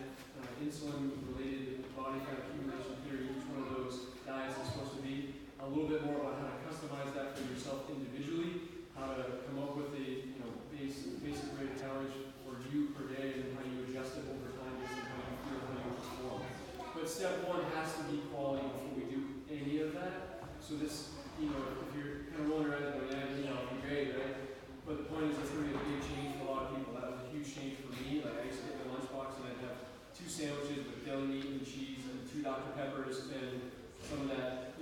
insulin-related body fat accumulation theory. Each one of those diets is supposed to be a little bit more about how to customize that for yourself individually, how to come up with a basic rate of calories for you per day, and how you adjust it over time based on how you feel, how you perform. But step 1 has to be quality before we do any of that. So this, if you're kind of rolling around going, yeah, it'd be great, right? But the point is, it's going to be a big change for a lot of people. That was a huge change for me. Like, I used to get my lunchbox and I'd have 2 sandwiches with deli meat and cheese and 2 Dr. Peppers and some of that,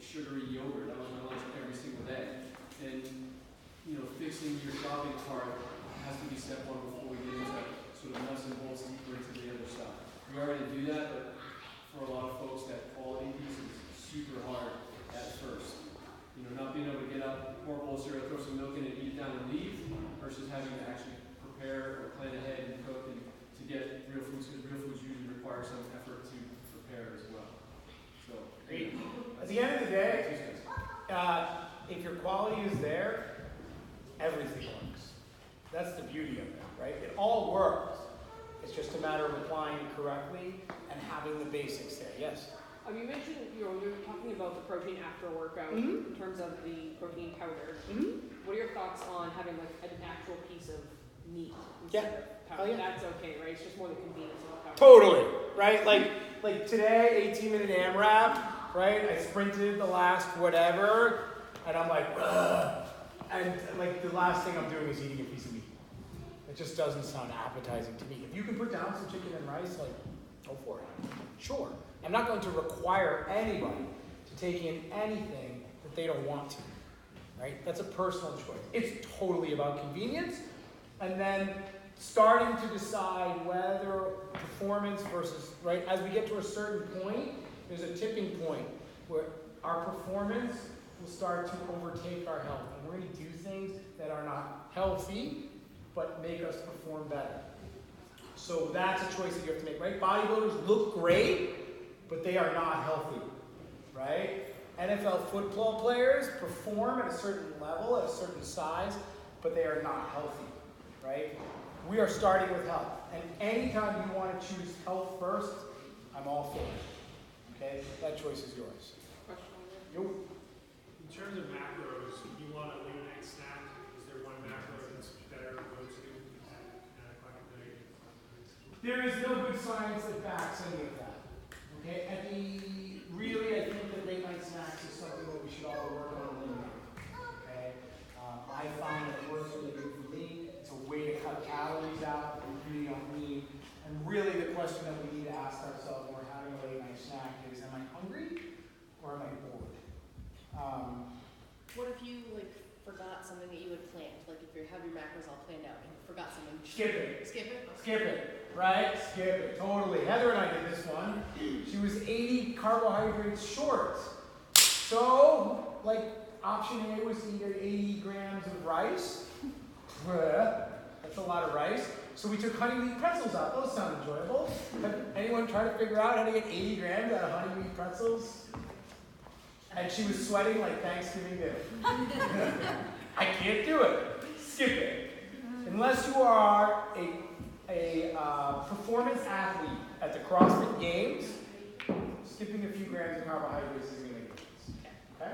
sugary yogurt. That was my lunch every single day. And, fixing your shopping cart has to be step 1 before we get into sort of nuts and bolts deeper into the other stuff. We already do that, but for a lot of folks, that quality piece is super hard at first. Not being able to get up, pour a bowl of cereal, throw some milk in it, eat it down and leave, versus having to actually prepare or plan ahead and cook and to get real foods, because real foods usually require some effort to prepare as well. So, Great. At the end of the day, if your quality is there, everything works. That's the beauty of it, right? It all works. It's just a matter of applying it correctly and having the basics there. Yes? You mentioned, you were talking about the protein after a workout Mhm. in terms of the protein powder. Mm-hmm. What are your thoughts on having like an actual piece of meat Yeah. instead of powder? Oh, yeah. That's okay, right? It's just more the convenience of the powder. Totally, right? Like today, 18-minute AMRAP, right? I sprinted the last whatever, and I'm like, ugh. And like the last thing I'm doing is eating a piece of meat. It just doesn't sound appetizing to me. If you can put down some chicken and rice, like, go for it. Sure. I'm not going to require anybody to take in anything that they don't want to, right? That's a personal choice. It's totally about convenience, and then starting to decide whether performance versus, right, as we get to a certain point, there's a tipping point where our performance will start to overtake our health. And we're going to do things that are not healthy, but make us perform better. So that's a choice that you have to make, right? Bodybuilders look great, but they are not healthy, right? NFL football players perform at a certain level, at a certain size, but they are not healthy, right? We are starting with health. And anytime you want to choose health first, I'm all for it. Okay? That choice is yours. Question on that? You. In terms of macros, you want a late night snack? Is there one macro that's better to go to at 9 o'clock at night? There is no good science that backs any of that. Okay? Really, I think that late night snacks is something that we should all work on eliminating. Okay? I find that it works really good for me. It's a way to cut calories out that we really don't need. And really, the question that we need to ask ourselves when we're having a late night snack is, am I hungry or am I bored? What if you forgot something that you had planned? Like if you have your macros all planned out and you forgot something. Skip it. Skip it? Skip it, right? Skip it, totally. Heather and I did this one. She was 80 carbohydrates short. So, option A was to eat 80 grams of rice. That's a lot of rice. So we took honey wheat pretzels out. Those sound enjoyable. Have anyone tried to figure out how to get 80 grams out of honey wheat pretzels? And she was sweating like Thanksgiving dinner. I can't do it. Skip it. Unless you are a performance athlete at the CrossFit Games, skipping a few grams of carbohydrates is going to make a difference. Okay?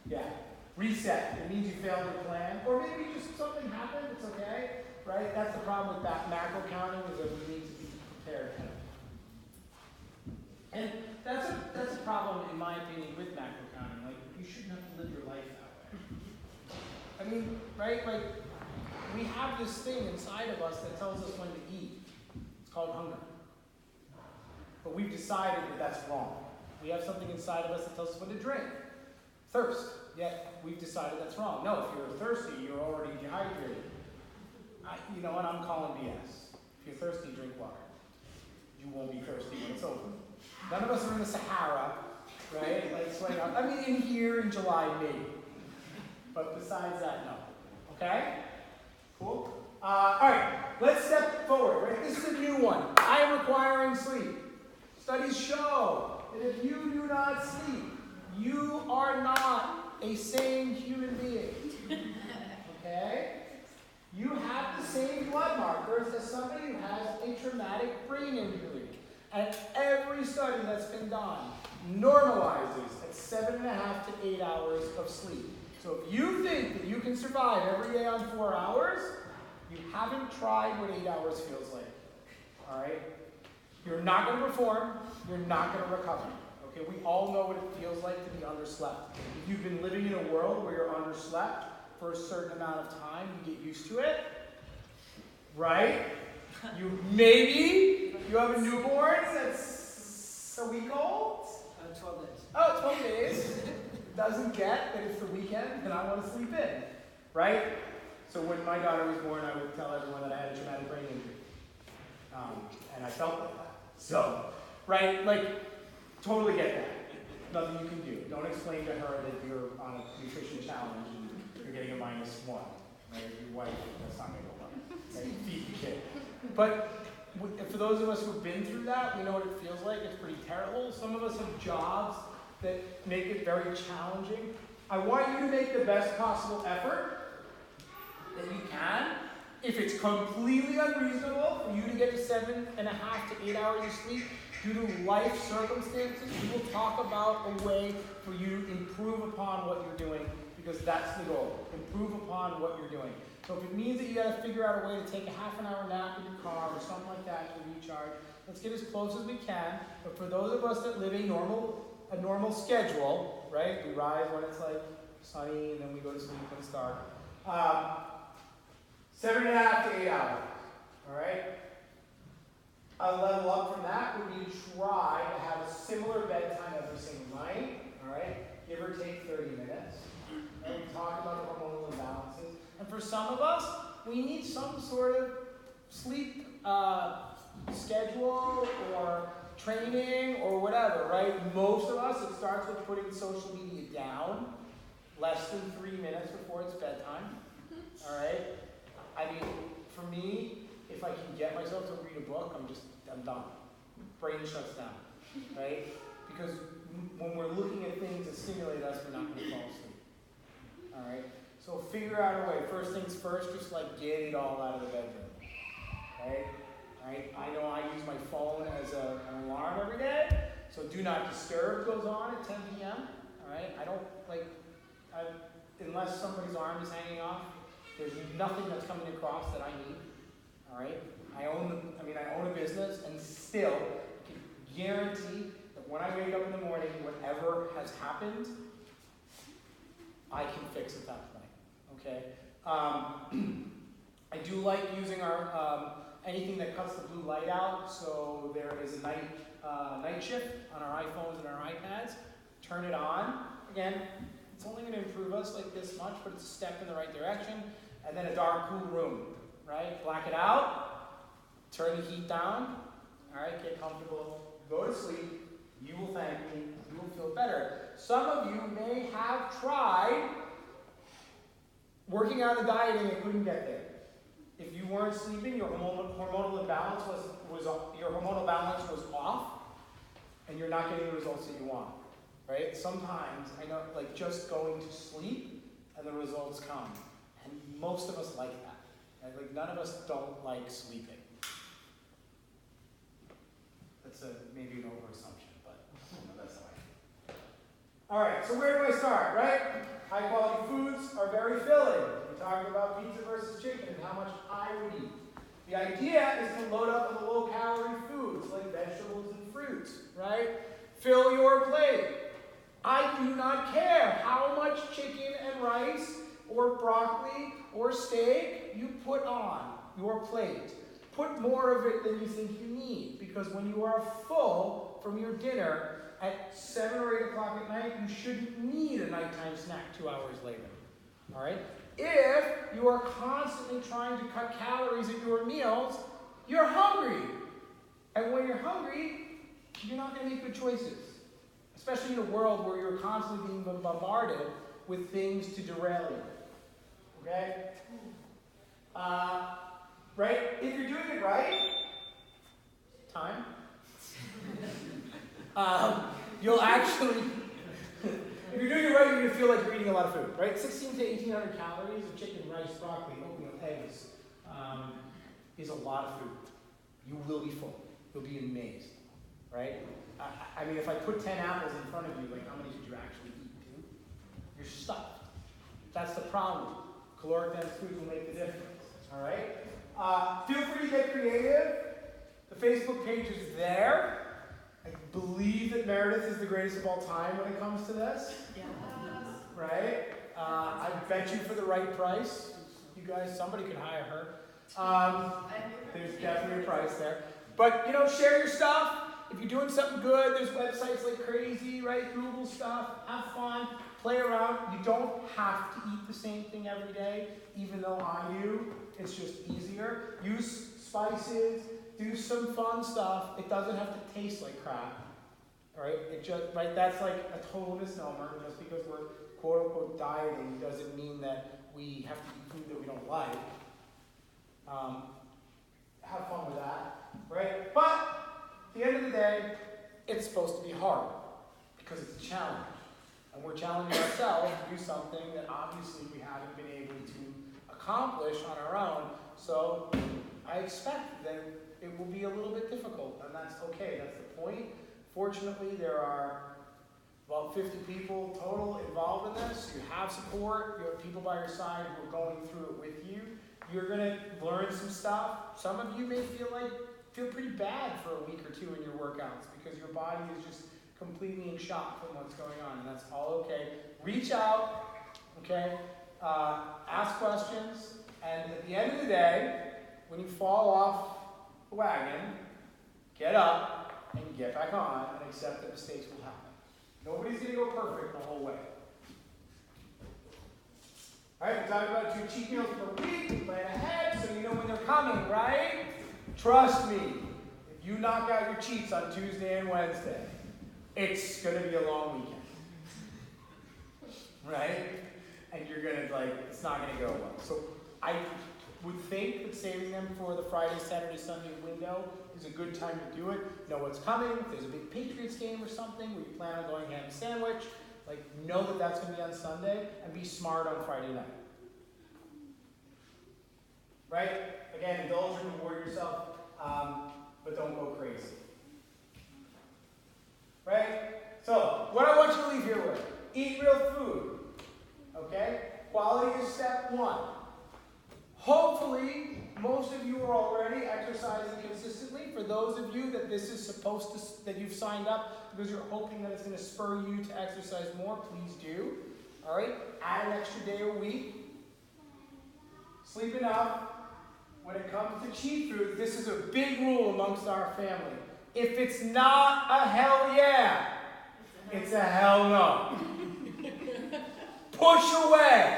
Yeah. Reset. It means you failed your plan. Or maybe just something happened. It's okay. Right? That's the problem with that macro counting is that we need to be prepared. And that's a problem, in my opinion, with macro counting. Like, you shouldn't have to live your life that way. I mean, right? Like, we have this thing inside of us that tells us when to eat. It's called hunger. But we've decided that that's wrong. We have something inside of us that tells us when to drink. Thirst. Yet we've decided that's wrong. No, if you're thirsty, you're already dehydrated. You know what? I'm calling BS. If you're thirsty, drink water. You won't be thirsty when it's over. None of us are in the Sahara, right? Like sweating out. I mean, in here in July, maybe. But besides that, no. Okay? Cool? Alright, let's step forward, right? This is a new one. I am requiring sleep. Studies show that if you do not sleep, you are not a sane human being. Okay? You have the same blood markers as somebody who has a traumatic brain injury. And every study that's been done normalizes at 7.5 to 8 hours of sleep. So if you think that you can survive every day on 4 hours, you haven't tried what 8 hours feels like. All right? You're not going to perform. You're not going to recover. Okay? We all know what it feels like to be underslept. If you've been living in a world where you're underslept for a certain amount of time, you get used to it. Right? Maybe you have a newborn that's a week old. 12 days. Oh, 12 days. Doesn't get that it's the weekend and I want to sleep in. Right? So when my daughter was born, I would tell everyone that I had a traumatic brain injury. And I felt like that. So, right? Like, totally get that. Nothing you can do. Don't explain to her that you're on a nutrition challenge and you're getting a -1. Right? Your wife, that's not going to go well. Right? Feed the kid. But for those of us who've been through that, we know what it feels like. It's pretty terrible. Some of us have jobs that make it very challenging. I want you to make the best possible effort that you can. If it's completely unreasonable for you to get to 7.5 to 8 hours of sleep due to life circumstances, we will talk about a way for you to improve upon what you're doing, because that's the goal. Improve upon what you're doing. So if it means that you got to figure out a way to take a half-an-hour nap in your car or something like that to recharge, let's get as close as we can. But for those of us that live a normal schedule, right? We rise when it's like sunny and then we go to sleep when it's dark. 7.5 to 8 hours. All right? A level up from that would be to try to have a similar bedtime every single night. All right? Give or take 30 minutes. And we talk about the hormonal imbalances. And for some of us, we need some sort of sleep schedule or training or whatever, right? Most of us, it starts with putting social media down less than 3 minutes before it's bedtime. All right? I mean, for me, if I can get myself to read a book, I'm done. Brain shuts down, right? Because when we're looking at things that stimulate us, we're not going to fall asleep. All right? So figure out a way. First things first, just like get it all out of the bedroom. Okay? All right? I know I use my phone as an alarm every day, so do not disturb goes on at 10 p.m. All right? I don't unless somebody's arm is hanging off. There's nothing that's coming across that I need. All right? I own a business, and still can guarantee that when I wake up in the morning, whatever has happened, I can fix at that point. Okay? I do like using our anything that cuts the blue light out. So there is a night shift on our iPhones and our iPads. Turn it on. Again, it's only going to improve us like this much, but it's a step in the right direction. And then a dark, cool room, right? Black it out, turn the heat down, all right, get comfortable, go to sleep. You will thank me, you will feel better. Some of you may have tried working out and dieting, I couldn't get there. If you weren't sleeping, your hormonal balance was off, and you're not getting the results that you want. Right? Sometimes I know, like just going to sleep and the results come, and most of us like that. And like none of us don't like sleeping. That's maybe an overassumption, but that's the way. All right, so where do I start? Right? High quality foods are very filling. We talked about pizza versus chicken and how much I would eat. The idea is to load up with low calorie foods like vegetables and fruits, right? Fill your plate. I do not care how much chicken and rice or broccoli or steak you put on your plate. Put more of it than you think you need, because when you are full from your dinner at 7 or 8 o'clock at night, you shouldn't need a nighttime snack 2 hours later. All right? If you are constantly trying to cut calories at your meals, you're hungry. And when you're hungry, you're not going to make good choices. Especially in a world where you're constantly being bombarded with things to derail you. Okay? Right? If you're doing it right, time, you'll actually, if you're doing it right, you're going to feel like you're eating a lot of food, right? 16 to 1,800 calories of chicken, rice, broccoli, oatmeal, eggs is a lot of food. You will be full. You'll be amazed, right? I mean, if I put 10 apples in front of you, like how many did you actually eat? 2? You're stuffed. That's the problem. Caloric dense food will make the difference, all right? Feel free to get creative. The Facebook page is there. I believe that Meredith is the greatest of all time when it comes to this. Yes. Right? I bet you for the right price, you guys, somebody could hire her. There's definitely a price there. But, you know, share your stuff. If you're doing something good, there's websites like Crazy, right? Google stuff. Have fun. Play around. You don't have to eat the same thing every day, even though I do. It's just easier. Use spices. Do some fun stuff. It doesn't have to taste like crap. All right? It just, right? That's like a total misnomer. Just because we're quote unquote dieting doesn't mean that we have to eat food that we don't like. Have fun with that, right? But at the end of the day, it's supposed to be hard because it's a challenge. And we're challenging ourselves to do something that obviously we haven't been able to accomplish on our own. So I expect that it will be a little bit difficult, and that's okay. That's the point. Fortunately, there are about 50 people total involved in this. You have support. You have people by your side who are going through it with you. You're going to learn some stuff. Some of you may feel pretty bad for a week or two in your workouts because your body is just completely in shock from what's going on, and that's all okay. Reach out, okay? Ask questions, and at the end of the day, when you fall off the wagon, get up and get back on and accept that mistakes will happen. Nobody's going to go perfect the whole way. All right, we talked about 2 cheat meals per week. Plan ahead so you know when they're coming, right? Trust me, if you knock out your cheats on Tuesday and Wednesday, it's going to be a long weekend. Right? And you're going to, it's not going to go well. So I would think that saving them for the Friday, Saturday, Sunday window is a good time to do it. Know what's coming. If there's a big Patriots game or something where you plan on going ham sandwich, know that that's going to be on Sunday, and be smart on Friday night. Right? Again, indulge and reward yourself, but don't go crazy. Right? So, what I want you to leave here with, eat real food. Okay? Quality is step 1. Hopefully, most of you are already exercising consistently. For those of you that this is supposed to, that you've signed up because you're hoping that it's going to spur you to exercise more, please do. All right? Add an extra day a week. Sleep enough. When it comes to cheat food, this is a big rule amongst our family. If it's not a hell yeah, it's a hell no. Push away.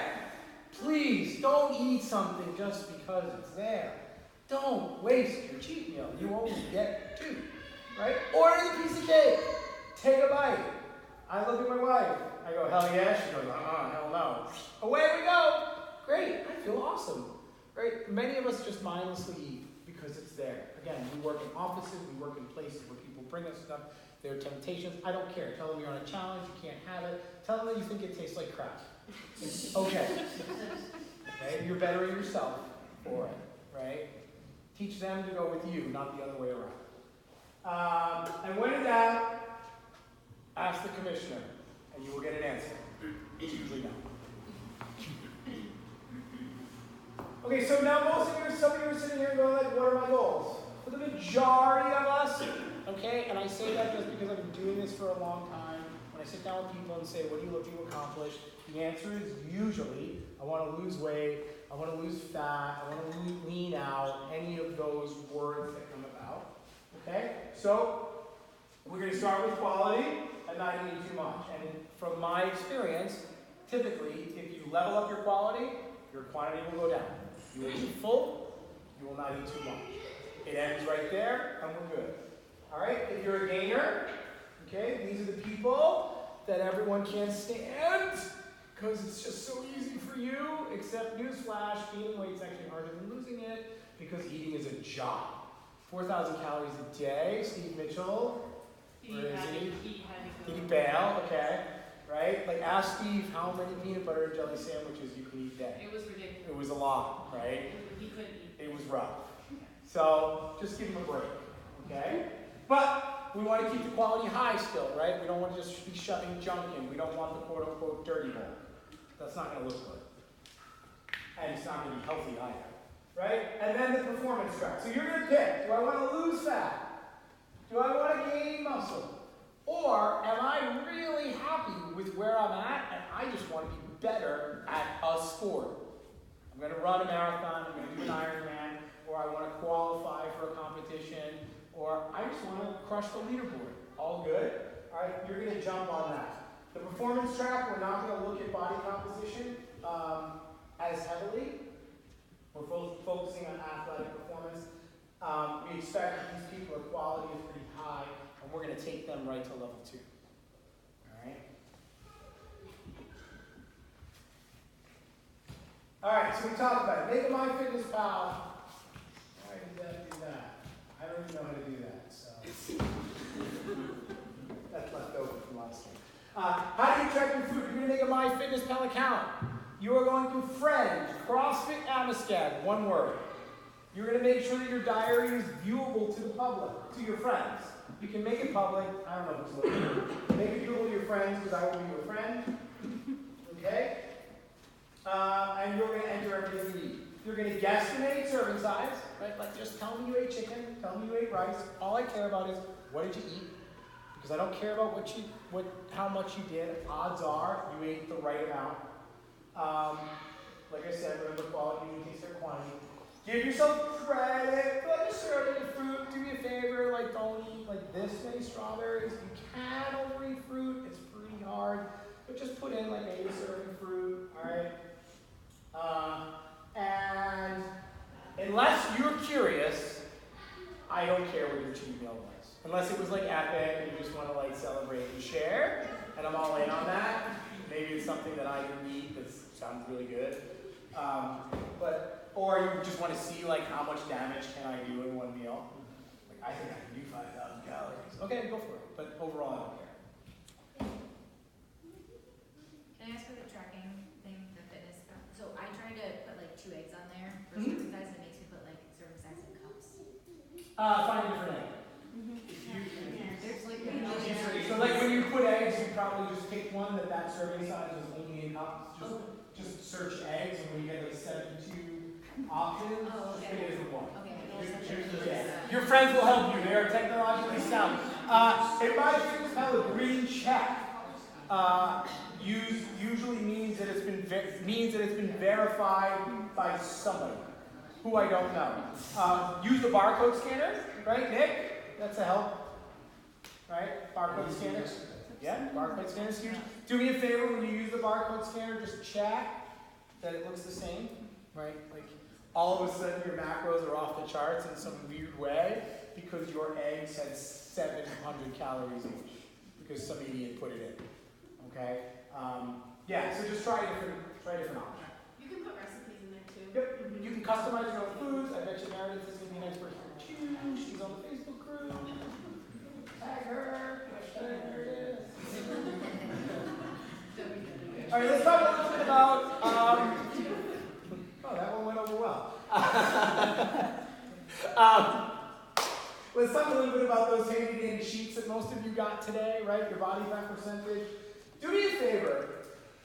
Please, don't eat something just because it's there. Don't waste your cheat meal. You only get 2, right? Order the piece of cake. Take a bite. I look at my wife. I go, hell yeah. She goes, hell no. Away we go. great, I feel awesome. Right? Many of us just mindlessly eat because it's there. Again, we work in offices, we work in places where people bring us stuff. There are temptations. I don't care. Tell them you're on a challenge, you can't have it. Tell them that you think it tastes like crap. It's okay. Okay? You're bettering yourself for it, right? Teach them to go with you, not the other way around. And when in doubt, ask the commissioner, and you will get an answer. It's usually no. Okay, so now some of you are sitting here going like, what are my goals? For the majority of us, okay, and I say that just because I've been doing this for a long time. When I sit down with people and say, what do you look to accomplish? The answer is usually, I want to lose weight, I want to lose fat, I want to lean out, any of those words that come about. Okay, so we're going to start with quality and not eating too much. And from my experience, typically, if you level up your quality, your quantity will go down. You will eat full, you will not eat too much. It ends right there, and we're good. All right, if you're a gainer, okay, these are the people that everyone can't stand because it's just so easy for you, except newsflash, gaining weight is actually harder than losing it because eating is a job. 4,000 calories a day. Steve Mitchell, where is he? Did he bail? Okay. Right? Like, ask Steve how many peanut butter and jelly sandwiches you can eat a day. It was ridiculous. It was a lot, right? He couldn't eat. It was rough. So, just give him a break, okay? But we want to keep the quality high still, right? We don't want to just be shoving junk in. We don't want the quote-unquote dirty bowl. That's not going to look good. And it's not going to be healthy either, right? And then the performance track. So you're going to pick, do I want to lose fat? Do I want to gain muscle? Or am I really happy with where I'm at and I just want to be better at a sport? I'm going to run a marathon, I'm going to do an Ironman, or I want to qualify for a competition, or I just want to crush the leaderboard. All good? All right, you're going to jump on that. The performance track, we're not going to look at body composition as heavily. We're focusing on athletic performance. We expect that these people, their quality is pretty high, and we're going to take them right to level 2. All right, so we talked about it. Make a MyFitnessPal. Why did that do that? I don't even know how to do that, so. That's left over from last year. How do you track your food? You're going to make a MyFitnessPal account. You are going to friend CrossFit Amistad, one word. You're going to make sure that your diary is viewable to the public, to your friends. You can make it public. I don't know if it's looking. Make it viewable to your friends because I will be your friend. Okay? And you're going to enter everything you eat. You're going to guesstimate serving size, right? Like just tell me you ate chicken, tell me you ate rice. All I care about is what did you eat? Because I don't care about how much you did. Odds are you ate the right amount. Like I said, remember quality, you taste their quantity. Give yourself credit. Like a serving of fruit. Do me a favor, like don't eat like this many strawberries. You can overeat fruit. It's pretty hard. But just put in like maybe a serving of fruit. Alright? And unless you're curious, I don't care what your cheat meal was. Unless it was like epic and you just want to like celebrate and share, and I'm all in on that. Maybe it's something that I can eat that sounds really good. Or you just want to see like how much damage can I do in one meal. Like I think I can do 5,000 calories. Okay, go for it. But overall, I don't care. Can I ask for the tracking thing, the fitness? So I try to put like 2 eggs on there for serving size, and it makes me put like serving size in cups. Find a different egg. There's like So like when you put eggs, you probably just pick one that serving size is only in cups. Just search eggs, and when you get like 72 options, just pick it as one. Okay. Your friends will help you. They are technologically sound. In MyFitnessPal, a green check usually means that it's been verified by somebody who I don't know. Use the barcode scanner, right, Nick? That's a help. Right? Barcode scanners. Yeah, barcode scanners huge. Do me a favor when you use the barcode scanner, just check that it looks the same. Right? Like all of a sudden your macros are off the charts in some weird way because your eggs had 700 calories each because some idiot put it in. Okay? Yeah, so just try different options. You can put recipes Yep, you can customize your own foods. I bet you Meredith is gonna be a nice person to choose. She's on the Facebook group. Tag her. There it is. All right, let's talk a little bit about. Oh, that one went over well. Let's talk a little bit about those handy dandy sheets that most of you got today, right? Your body fat percentage. Do me a favor.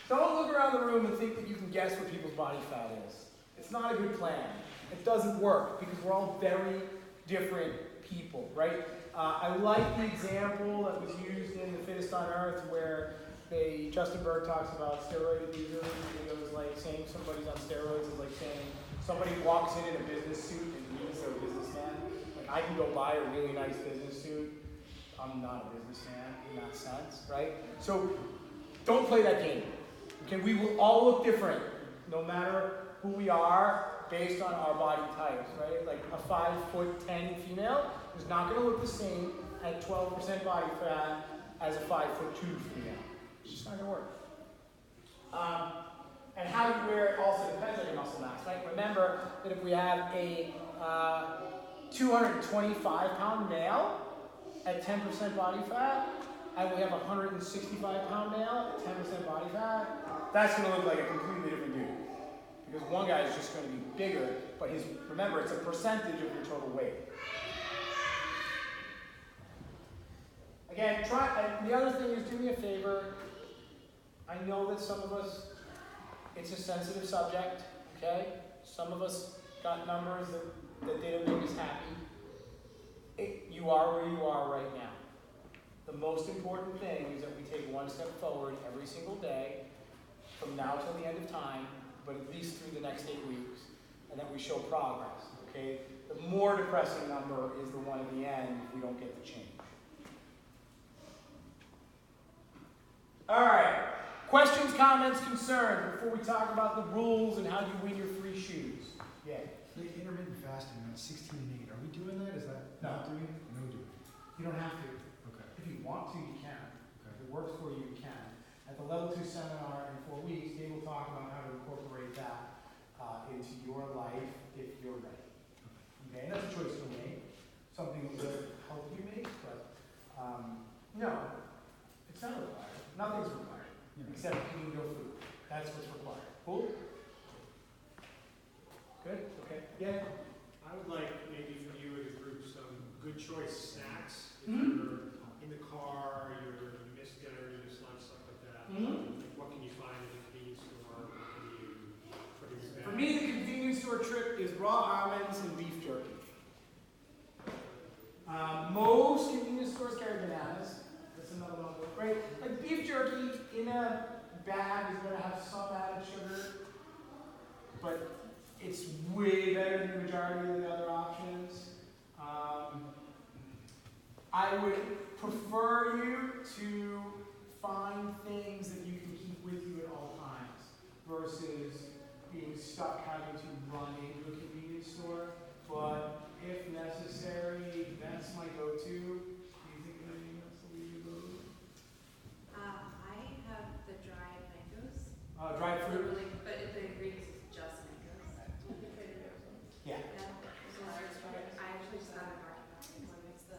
Don't look around the room and think that you can guess what people's body fat is. It's not a good plan. It doesn't work because we're all very different people, right? I like the example that was used in The Fittest on Earth where Justin Berg talks about steroid abusers. It was like saying somebody's on steroids is like saying somebody walks in a business suit and means they're a businessman. Like I can go buy a really nice business suit. I'm not a businessman in that sense, right? So don't play that game. Okay, we will all look different no matter who we are based on our body types, right? Like a 5'10" female is not going to look the same at 12% body fat as a 5'2" female. It's just not going to work. And how you wear it also depends on your muscle mass, right? Remember that if we have a 225-pound male at 10% body fat, and we have a 165-pound male at 10% body fat, that's going to look like a completely different dude. Because one guy is just going to be bigger, but remember, it's a percentage of your total weight. Again, and the other thing is do me a favor. I know that some of us, it's a sensitive subject, okay? Some of us got numbers that didn't make us happy. You are where you are right now. The most important thing is that we take one step forward every single day from now till the end of time, but at least through the next 8 weeks, and that we show progress, okay? The more depressing number is the one at the end if we don't get the change. All right, questions, comments, concerns before we talk about the rules and how you win your free shoes? Yeah. The intermittent fasting on 16 and 8, are we doing that? Is that not doing it? No, doing it. You don't have to. Okay. If you want to, you can. Okay. If it works for you, you can. At the Level 2 seminar in 4 weeks, they will talk about how to incorporate that into your life if you're ready. Okay, and that's a choice you make. Something that will help you make, but no, it's not required. Nothing's required except eating real food. That's what's required. Cool? Good? Okay. Yeah? I would like maybe for you as a group some good choice snacks. If Mhm. you're in the car, you missed dinner, you missed lunch, stuff like that. Mhm. Like what can you find in the convenience store? What can you put in your bag? For me, the convenience store trip is raw almonds and beef jerky. Most convenience stores carry bananas. That's another one, right? Like beef jerky in a bag is going to have some added sugar, but it's way better than the majority of the other options. I would prefer you to find things that you can keep with you at all times versus being stuck having to run into a convenience store. But if necessary, that's my go-to. Do you think of anything else that we go to? I have the dried mangoes. Dried fruit? But if the ingredients is just mangoes. Yeah. I actually just got a market basket one. It's the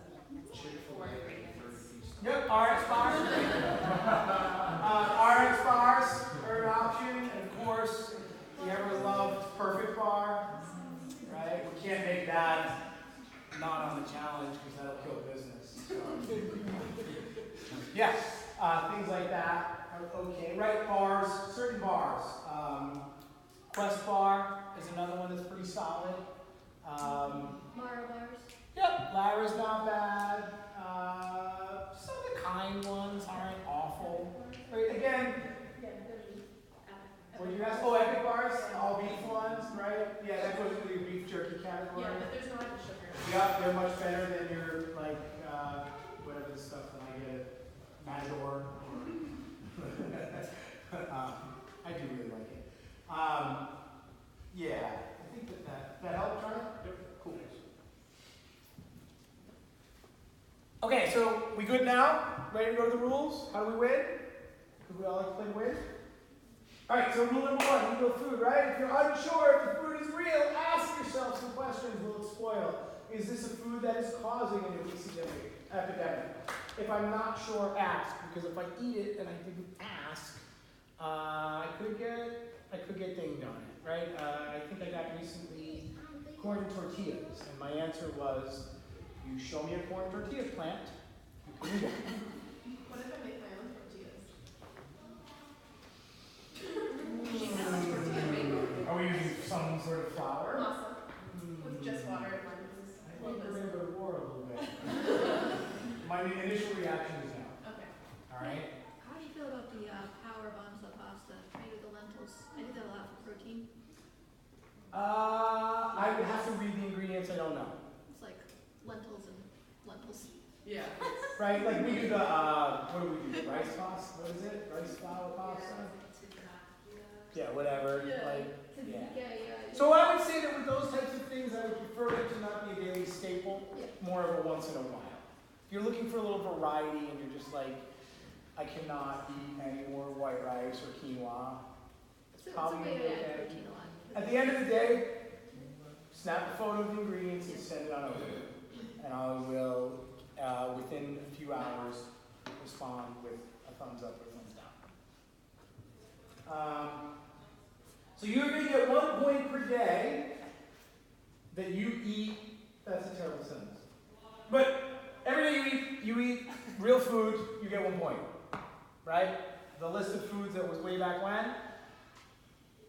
4 ingredients. Yep, RX bars. RX bars are an option, and of course, you ever loved Perfect Bar, right? We can't make that not on the challenge because that'll kill business. So. Yeah, things like that are okay. Right, bars, certain bars. Quest Bar is another one that's pretty solid. Mara bars. Yep, Lyra's not bad. Some of the kind ones aren't awful. Right, again, what do you guys? Oh, Epic Bars, all beef ones, right? Yeah, that goes into the beef jerky category. Yeah, but there's not the sugar. Yep, they're much better than your, like, whatever the stuff that I get, Matador. I do really like it. Yeah, I think that helped, Charlie? Yep. Cool. Okay, so we good now? Ready to go to the rules? How do we win? Because we all like to play win. Alright, so rule number one, you go food, right? If you're unsure if the food is real, ask yourself some questions. Will it spoil? Is this a food that is causing an obesity epidemic? If I'm not sure, ask. Because if I eat it and I didn't ask, I could get dinged on it, right? I think I got recently corn tortillas, and my answer was, you show me a corn tortilla plant, you can eat it. What if I make my own tortillas? Are we using some sort of flour? Awesome. With just water and lemons. I think we're going to go to war a little bit. My initial reaction is no. Okay. Alright? How do you feel about the power bonzo pasta made with the lentils? I do that a lot for protein. I would have to read the ingredients, I don't know. It's like lentils and lentils. Yeah. Right? Like we do the, what do we do? Rice pasta? What is it? Rice flour pasta? Yeah, whatever. Like, yeah. So I would say that with those types of things, I would prefer it to not be a daily staple, more of a once in a while. If you're looking for a little variety and you're just like, I cannot eat any more white rice or quinoa, it's probably going to be okay. At the end of the day, snap a photo of the ingredients and send it on over. And I will, within a few hours, respond with a thumbs up or thumbs down. So you're going to get 1 point per day that you eat. That's a terrible sentence. But every day you eat real food, you get 1 point. Right? The list of foods that was way back when,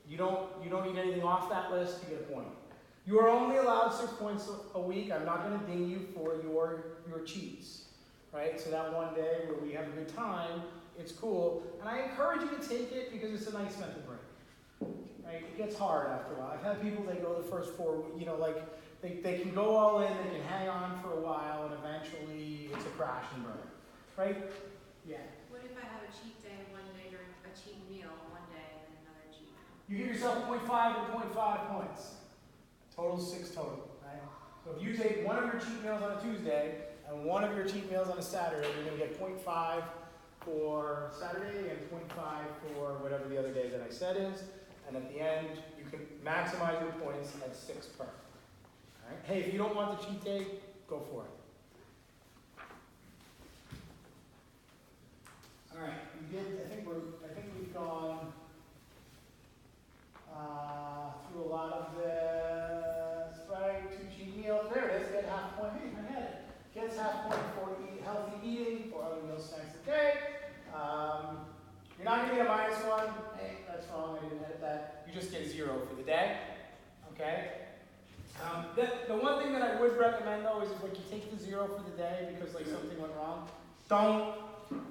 you don't eat anything off that list, you get a point. You are only allowed 6 points a week. I'm not going to ding you for your cheats. Right? So that one day where we have a good time, it's cool. And I encourage you to take it because it's a nice mental break. Right? It gets hard after a while. I've had people, they go the first 4, like, they can go all in, they can hang on for a while, and eventually it's a crash and burn. Right? Yeah. What if I have a cheat day one day or a cheat meal one day and another cheat meal? You give yourself 0.5 and 0.5 points. Total 6 total. Right? So if you take one of your cheat meals on a Tuesday and one of your cheat meals on a Saturday, you're going to get 0.5 for Saturday and 0.5 for whatever the other day that I said is. And at the end, you can maximize your points at 6 per. All right? Hey, if you don't want the cheat day, go for it. All right, I think we've gone through a lot of this, right? 2 cheat meals. There it is. Get half point. Hey, I had it. Gets half point for healthy eating, for other meal snacks a day. You're not going to get a -1. Hey, that's wrong. I didn't edit that. You just get 0 for the day. Okay? The one thing that I would recommend though is like you take the 0 for the day because like something went wrong.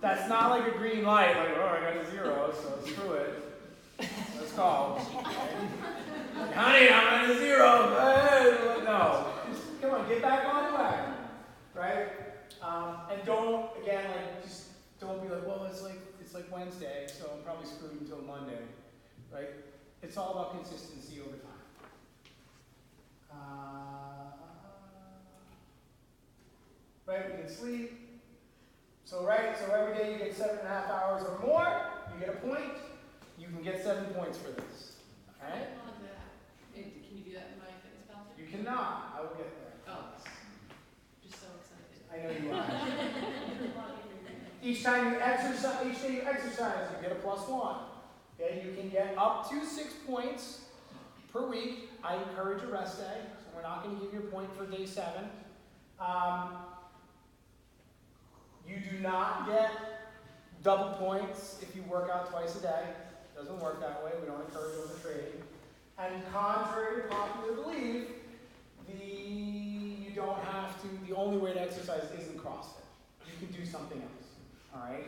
That's not like a green light. Like, oh, I got a 0, so screw it. Let's go. Like, honey, I'm at a 0. No. Just, come on, get back on the wagon. Right? And don't be like, well, it's like Wednesday, so I'm probably screwed until Monday. Right? It's all about consistency over time. Right? We can sleep. So every day you get 7.5 hours or more, you get a point. You can get 7 points for this. All right? I love that. Hey, can you do that in my fitness pal? You cannot. I will get there. Oh. Just so excited. I know you are. Each day you exercise, you get a +1. Okay? You can get up to 6 points per week. I encourage a rest day, so we're not going to give you a point for day 7. You do not get double points if you work out twice a day. It doesn't work that way. We don't encourage overtraining. And contrary to popular belief, the only way to exercise isn't CrossFit. You can do something else. All right?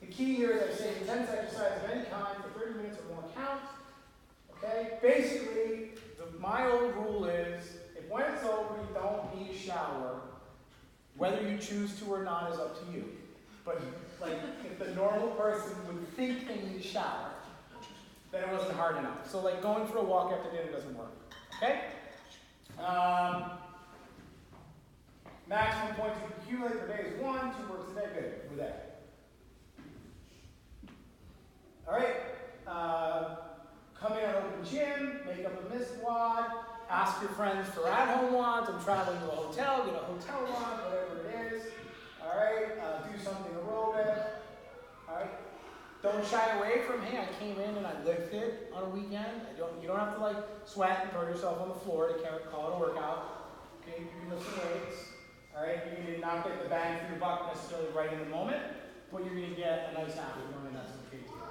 The key here is I say intense exercise of any kind for 30 minutes or more counts. Okay? Basically, my old rule is if when it's over you don't need a shower, whether you choose to or not is up to you. But like if the normal person would think they need a shower, then it wasn't hard enough. So like going for a walk after dinner doesn't work. Okay? Maximum points you can accumulate per day is 1, 2 works a day, good. We're there. All right. don't shy away from, hey, I came in and I lifted on a weekend. You don't have to like sweat and throw yourself on the floor to call it a workout. Okay, you can lift some weights. All right, you're going to not get the bang for your buck necessarily right in the moment, but you're going to get a nice afternoon, and that's okay too.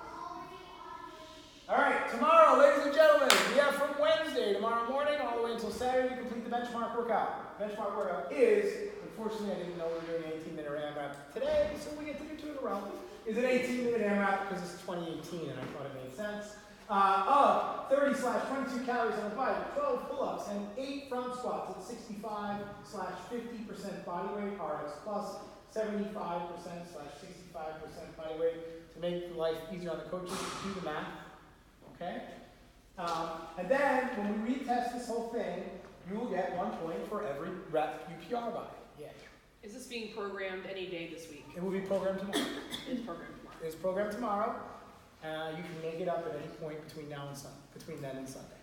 All right, tomorrow, ladies and gentlemen, we have from Wednesday, tomorrow morning, all the way until Saturday to complete the benchmark workout. Benchmark workout is, unfortunately, I didn't know we were doing an 18-minute AMRAP today, so we get to do 2 in a row. Is an 18-minute AMRAP because it's 2018, and I thought it made sense. Of 30/22 calories on the bike, 12 pull-ups, and 8 front squats at 65/50% body weight, RX plus 75%/65% body weight to make life easier on the coaches. Do the math. Okay? And then, when we retest this whole thing, you will get 1 point for every rep you PR by. Yeah. Is this being programmed any day this week? It will be programmed tomorrow. It's programmed tomorrow. It's programmed tomorrow. You can make it up at any point between now and between then and Sunday.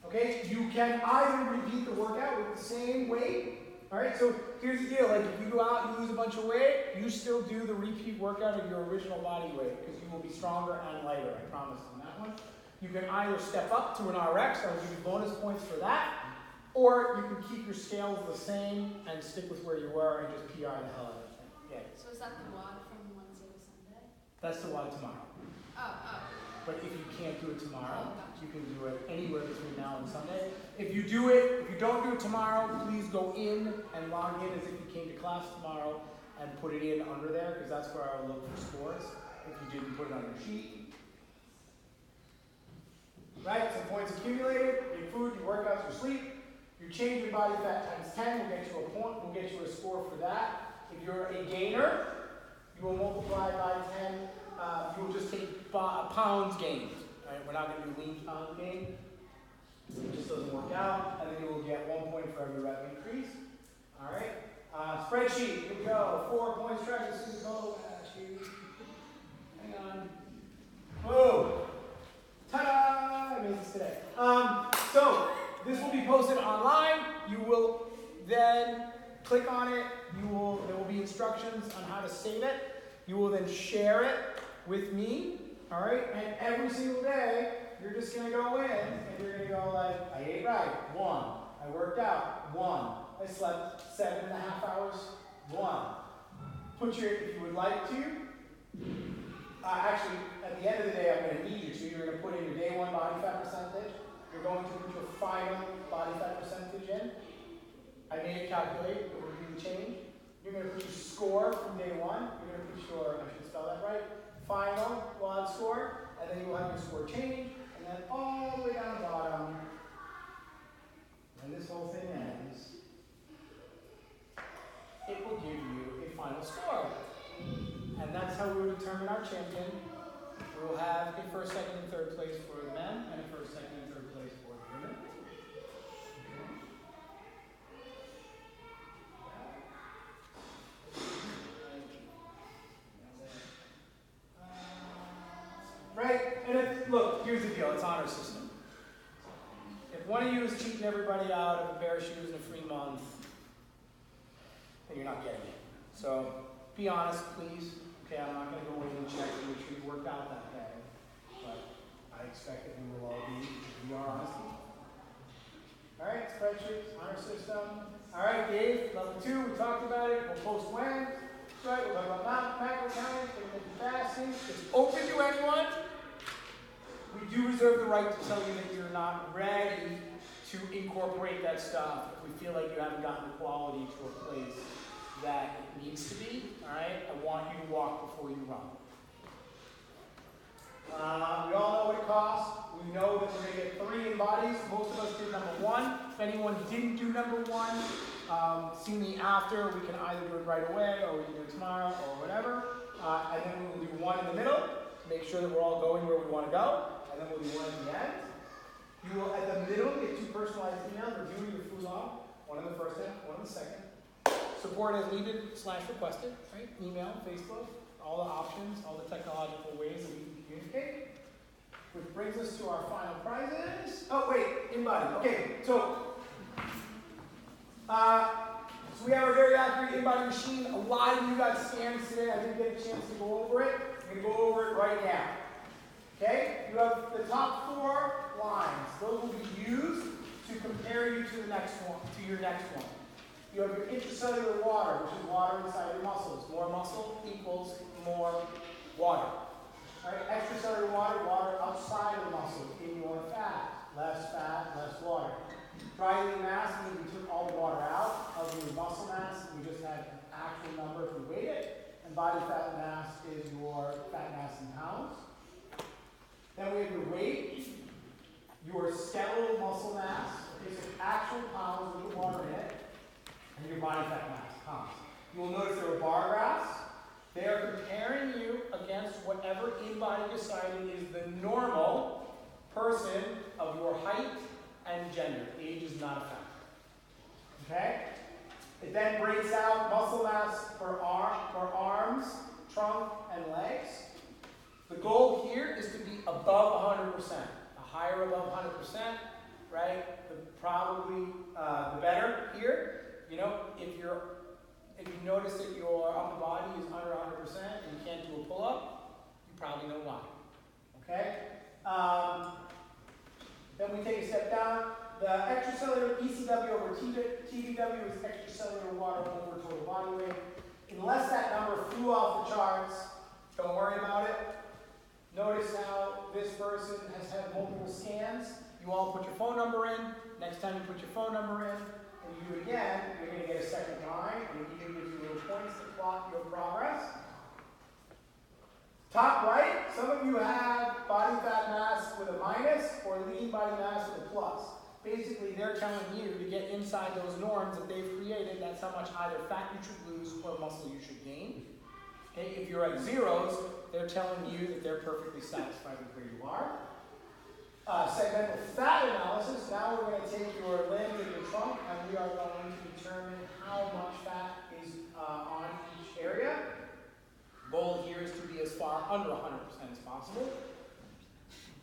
Okay? You can either repeat the workout with the same weight. All right? So here's the deal. Like if you go out and you lose a bunch of weight, you still do the repeat workout of your original body weight because you will be stronger and lighter. I promise on that one. You can either step up to an RX, I will give you bonus points for that, or you can keep your scales the same and stick with where you were and just PR the hell out of it. Yeah. So is that the WOD from Wednesday to Sunday? That's the one tomorrow. Oh. But if you can't do it tomorrow, Oh, gotcha. you can do it anywhere between now and Sunday. If you don't do it tomorrow, please go in and log in as if you came to class tomorrow and put it in under there because that's where I will look for scores. If you didn't put it on your sheet. Right, some points accumulated, your food, your workouts, your sleep. Your change in body fat times 10 will get you a point, will get you a score for that. If you're a gainer, you will multiply by 10. You will just take pounds gained. Right? We're not going to do lean pound gain. It just doesn't work out. And then you will get 1 point for every rep increase. All right. Spreadsheet. Here we go. 4 points track. This is go. Hang on. Whoa. Ta-da! I made this today. So this will be posted online. You will then click on it. There will be instructions on how to save it. You will then share it with me. All right. And every single day, you're just gonna go in and you're gonna go like, I ate right, 1. I worked out, 1. I slept 7.5 hours, 1. If you would like to. Actually, at the end of the day, I'm going to need you to. You're going to put in your day 1 body fat percentage. You're going to put your final body fat percentage in. I made it calculate, but we'll do the change. You're going to put your score from day 1. You're going to put your, I should spell that right, final WOD score, and then you will have your score change, and then all the way down the bottom, when this whole thing ends, it will give you a final score. And that's how we will determine our champion. We will have a first, second, and third place for the men, and a first, second, and third place for the women. Right? And look, here's the deal. It's honor system. If one of you is cheating everybody out of a pair of shoes and a free month, then you're not getting it. So be honest, please. Okay, I'm not going to go in and check to make sure you worked out that day, but I expect that we will all be honest. All right, spreadsheets, honor system. All right, Dave, level 2, we talked about it. We'll post when. That's right, we'll talk about macro counting, intermittent fasting. It's open to anyone. We do reserve the right to tell you that you're not ready to incorporate that stuff if we feel like you haven't gotten the quality to a place that it needs to be. All right, I want you to walk before you run. We all know what it costs. We know that we're going to get 3 in bodies. Most of us did number 1. If anyone didn't do number 1, see me after. We can either do it right away or we can do it tomorrow or whatever. And then we will do 1 in the middle to make sure that we're all going where we want to go. And then we'll do 1 at the end. You will, at the middle, get 2 personalized emails reviewing your food log. 1 in the first half, 1 in the second. Support as needed/requested, right? Email, Facebook, all the options, all the technological ways that we can communicate. Which brings us to our final prizes. Oh, wait, in body. Okay, so So we have a very accurate in-body machine. A lot of you got scans today. I didn't get a chance to go over it. I'm going to go over it right now. Okay? You have the top 4 lines. Those will be used to compare you to the next one, to your next one. You have your intracellular water, which is water inside your muscles. More muscle equals more water. Right? Extracellular water, water outside of the muscle, in your fat. Less fat, less water. Dry lean mass means we took all the water out of your muscle mass. We just had an actual number if we weighed it. And body fat mass is your fat mass in pounds. Then we have your weight. Your skeletal muscle mass is actual pounds with the water in it. And your body fat mass, pounds. You will notice there are bar graphs. They are comparing you against whatever in-body deciding is the normal person of your height and gender. Age is not a factor. Okay? It then breaks out muscle mass for arms, trunk, and legs. The goal here is to be above 100%. The higher above 100%, right? The better here. You know, if you notice that your upper body is under 100% and you can't do a pull-up, you probably know why. Okay? Then we take a step down. The extracellular ECW over TBW is extracellular water over total body weight. Unless that number flew off the charts, don't worry about it. Notice how this person has had multiple scans. You all put your phone number in. Next time you put your phone number in, and you do it again, you're going to get a second line, and it even gives you little points to plot your progress. Top right, some of you have body fat mass with a minus or lean body mass with a plus. Basically, they're telling you to get inside those norms that they've created. That's how much either fat you should lose or muscle you should gain. Okay, if you're at zeros, they're telling you that they're perfectly satisfied with where you are. Segmental fat analysis. Now we're going to take your limbs and your trunk, and we are going to determine how much fat is on each area. Goal here is to be as far under 100% as possible.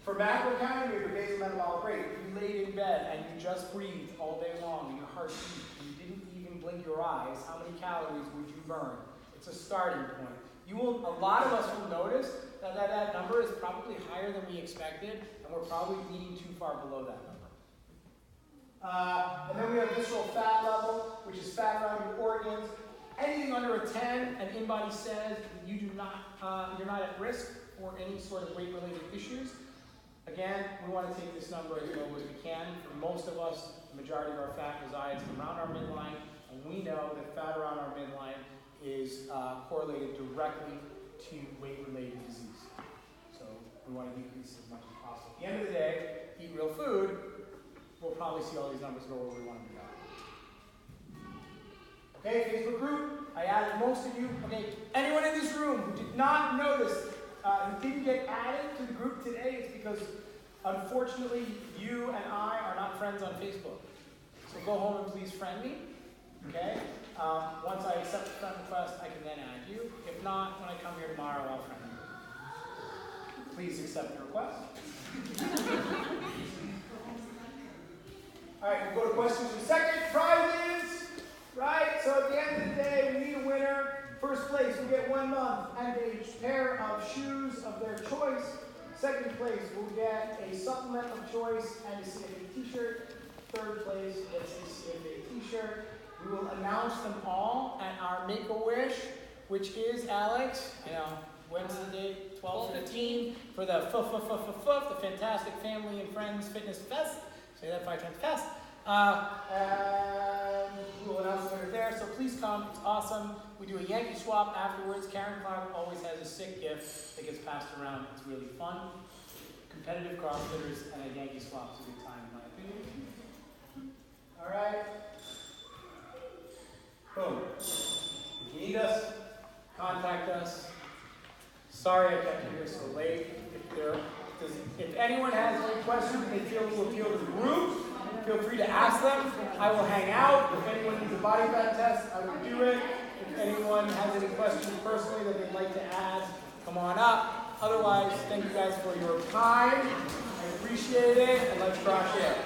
For macro counting, we have your basal metabolic rate. If you laid in bed and you just breathed all day long, and your heart beat, and you didn't even blink your eyes, how many calories would you burn? It's a starting point. A lot of us will notice that number is probably higher than we expected, and we're probably eating too far below that number. And then we have visceral fat level, which is fat around your organs. Anything under a 10, and InBody says you do not, you're not at risk for any sort of weight-related issues. Again, we want to take this number as low as we can. For most of us, the majority of our fat resides around our midline, and we know that fat around our midline is correlated directly to weight-related disease. So we want to decrease as much as possible. At the end of the day, eat real food, we'll probably see all these numbers go where we want them to go. Okay, Facebook group, I added most of you. Okay, anyone in this room who did not notice, who didn't get added to the group today, it's because unfortunately you and I are not friends on Facebook. So go home and please friend me, okay? Once I accept the friend request, I can then add you. If not, when I come here tomorrow, I'll friend you. Please accept the request. All right, we'll go to questions in a second. Prizes, right? So at the end of the day, we need a winner. First place will get 1 month and a pair of shoes of their choice. Second place will get a supplement of choice and a CFA t-shirt. Third place gets a CFA t-shirt. We will announce them all at our Make-A-Wish, which is, Alex, I know, when's the date? 12/15 for the the Fantastic Family and Friends Fitness Fest. Say that 5 times fast. And we will announce the winner there, so please come. It's awesome. We do a Yankee swap afterwards. Karen Clark always has a sick gift that gets passed around. It's really fun. Competitive CrossFitters and a Yankee swap is a good time, in my opinion. All right. Boom. If you need us, contact us. Sorry I kept you here so late. If anyone has any questions they feel will appeal to the group, feel free to ask them. I will hang out. If anyone needs a body fat test, I will do it. If anyone has any questions personally that they'd like to add, come on up. Otherwise, thank you guys for your time. I appreciate it, and let's crush it.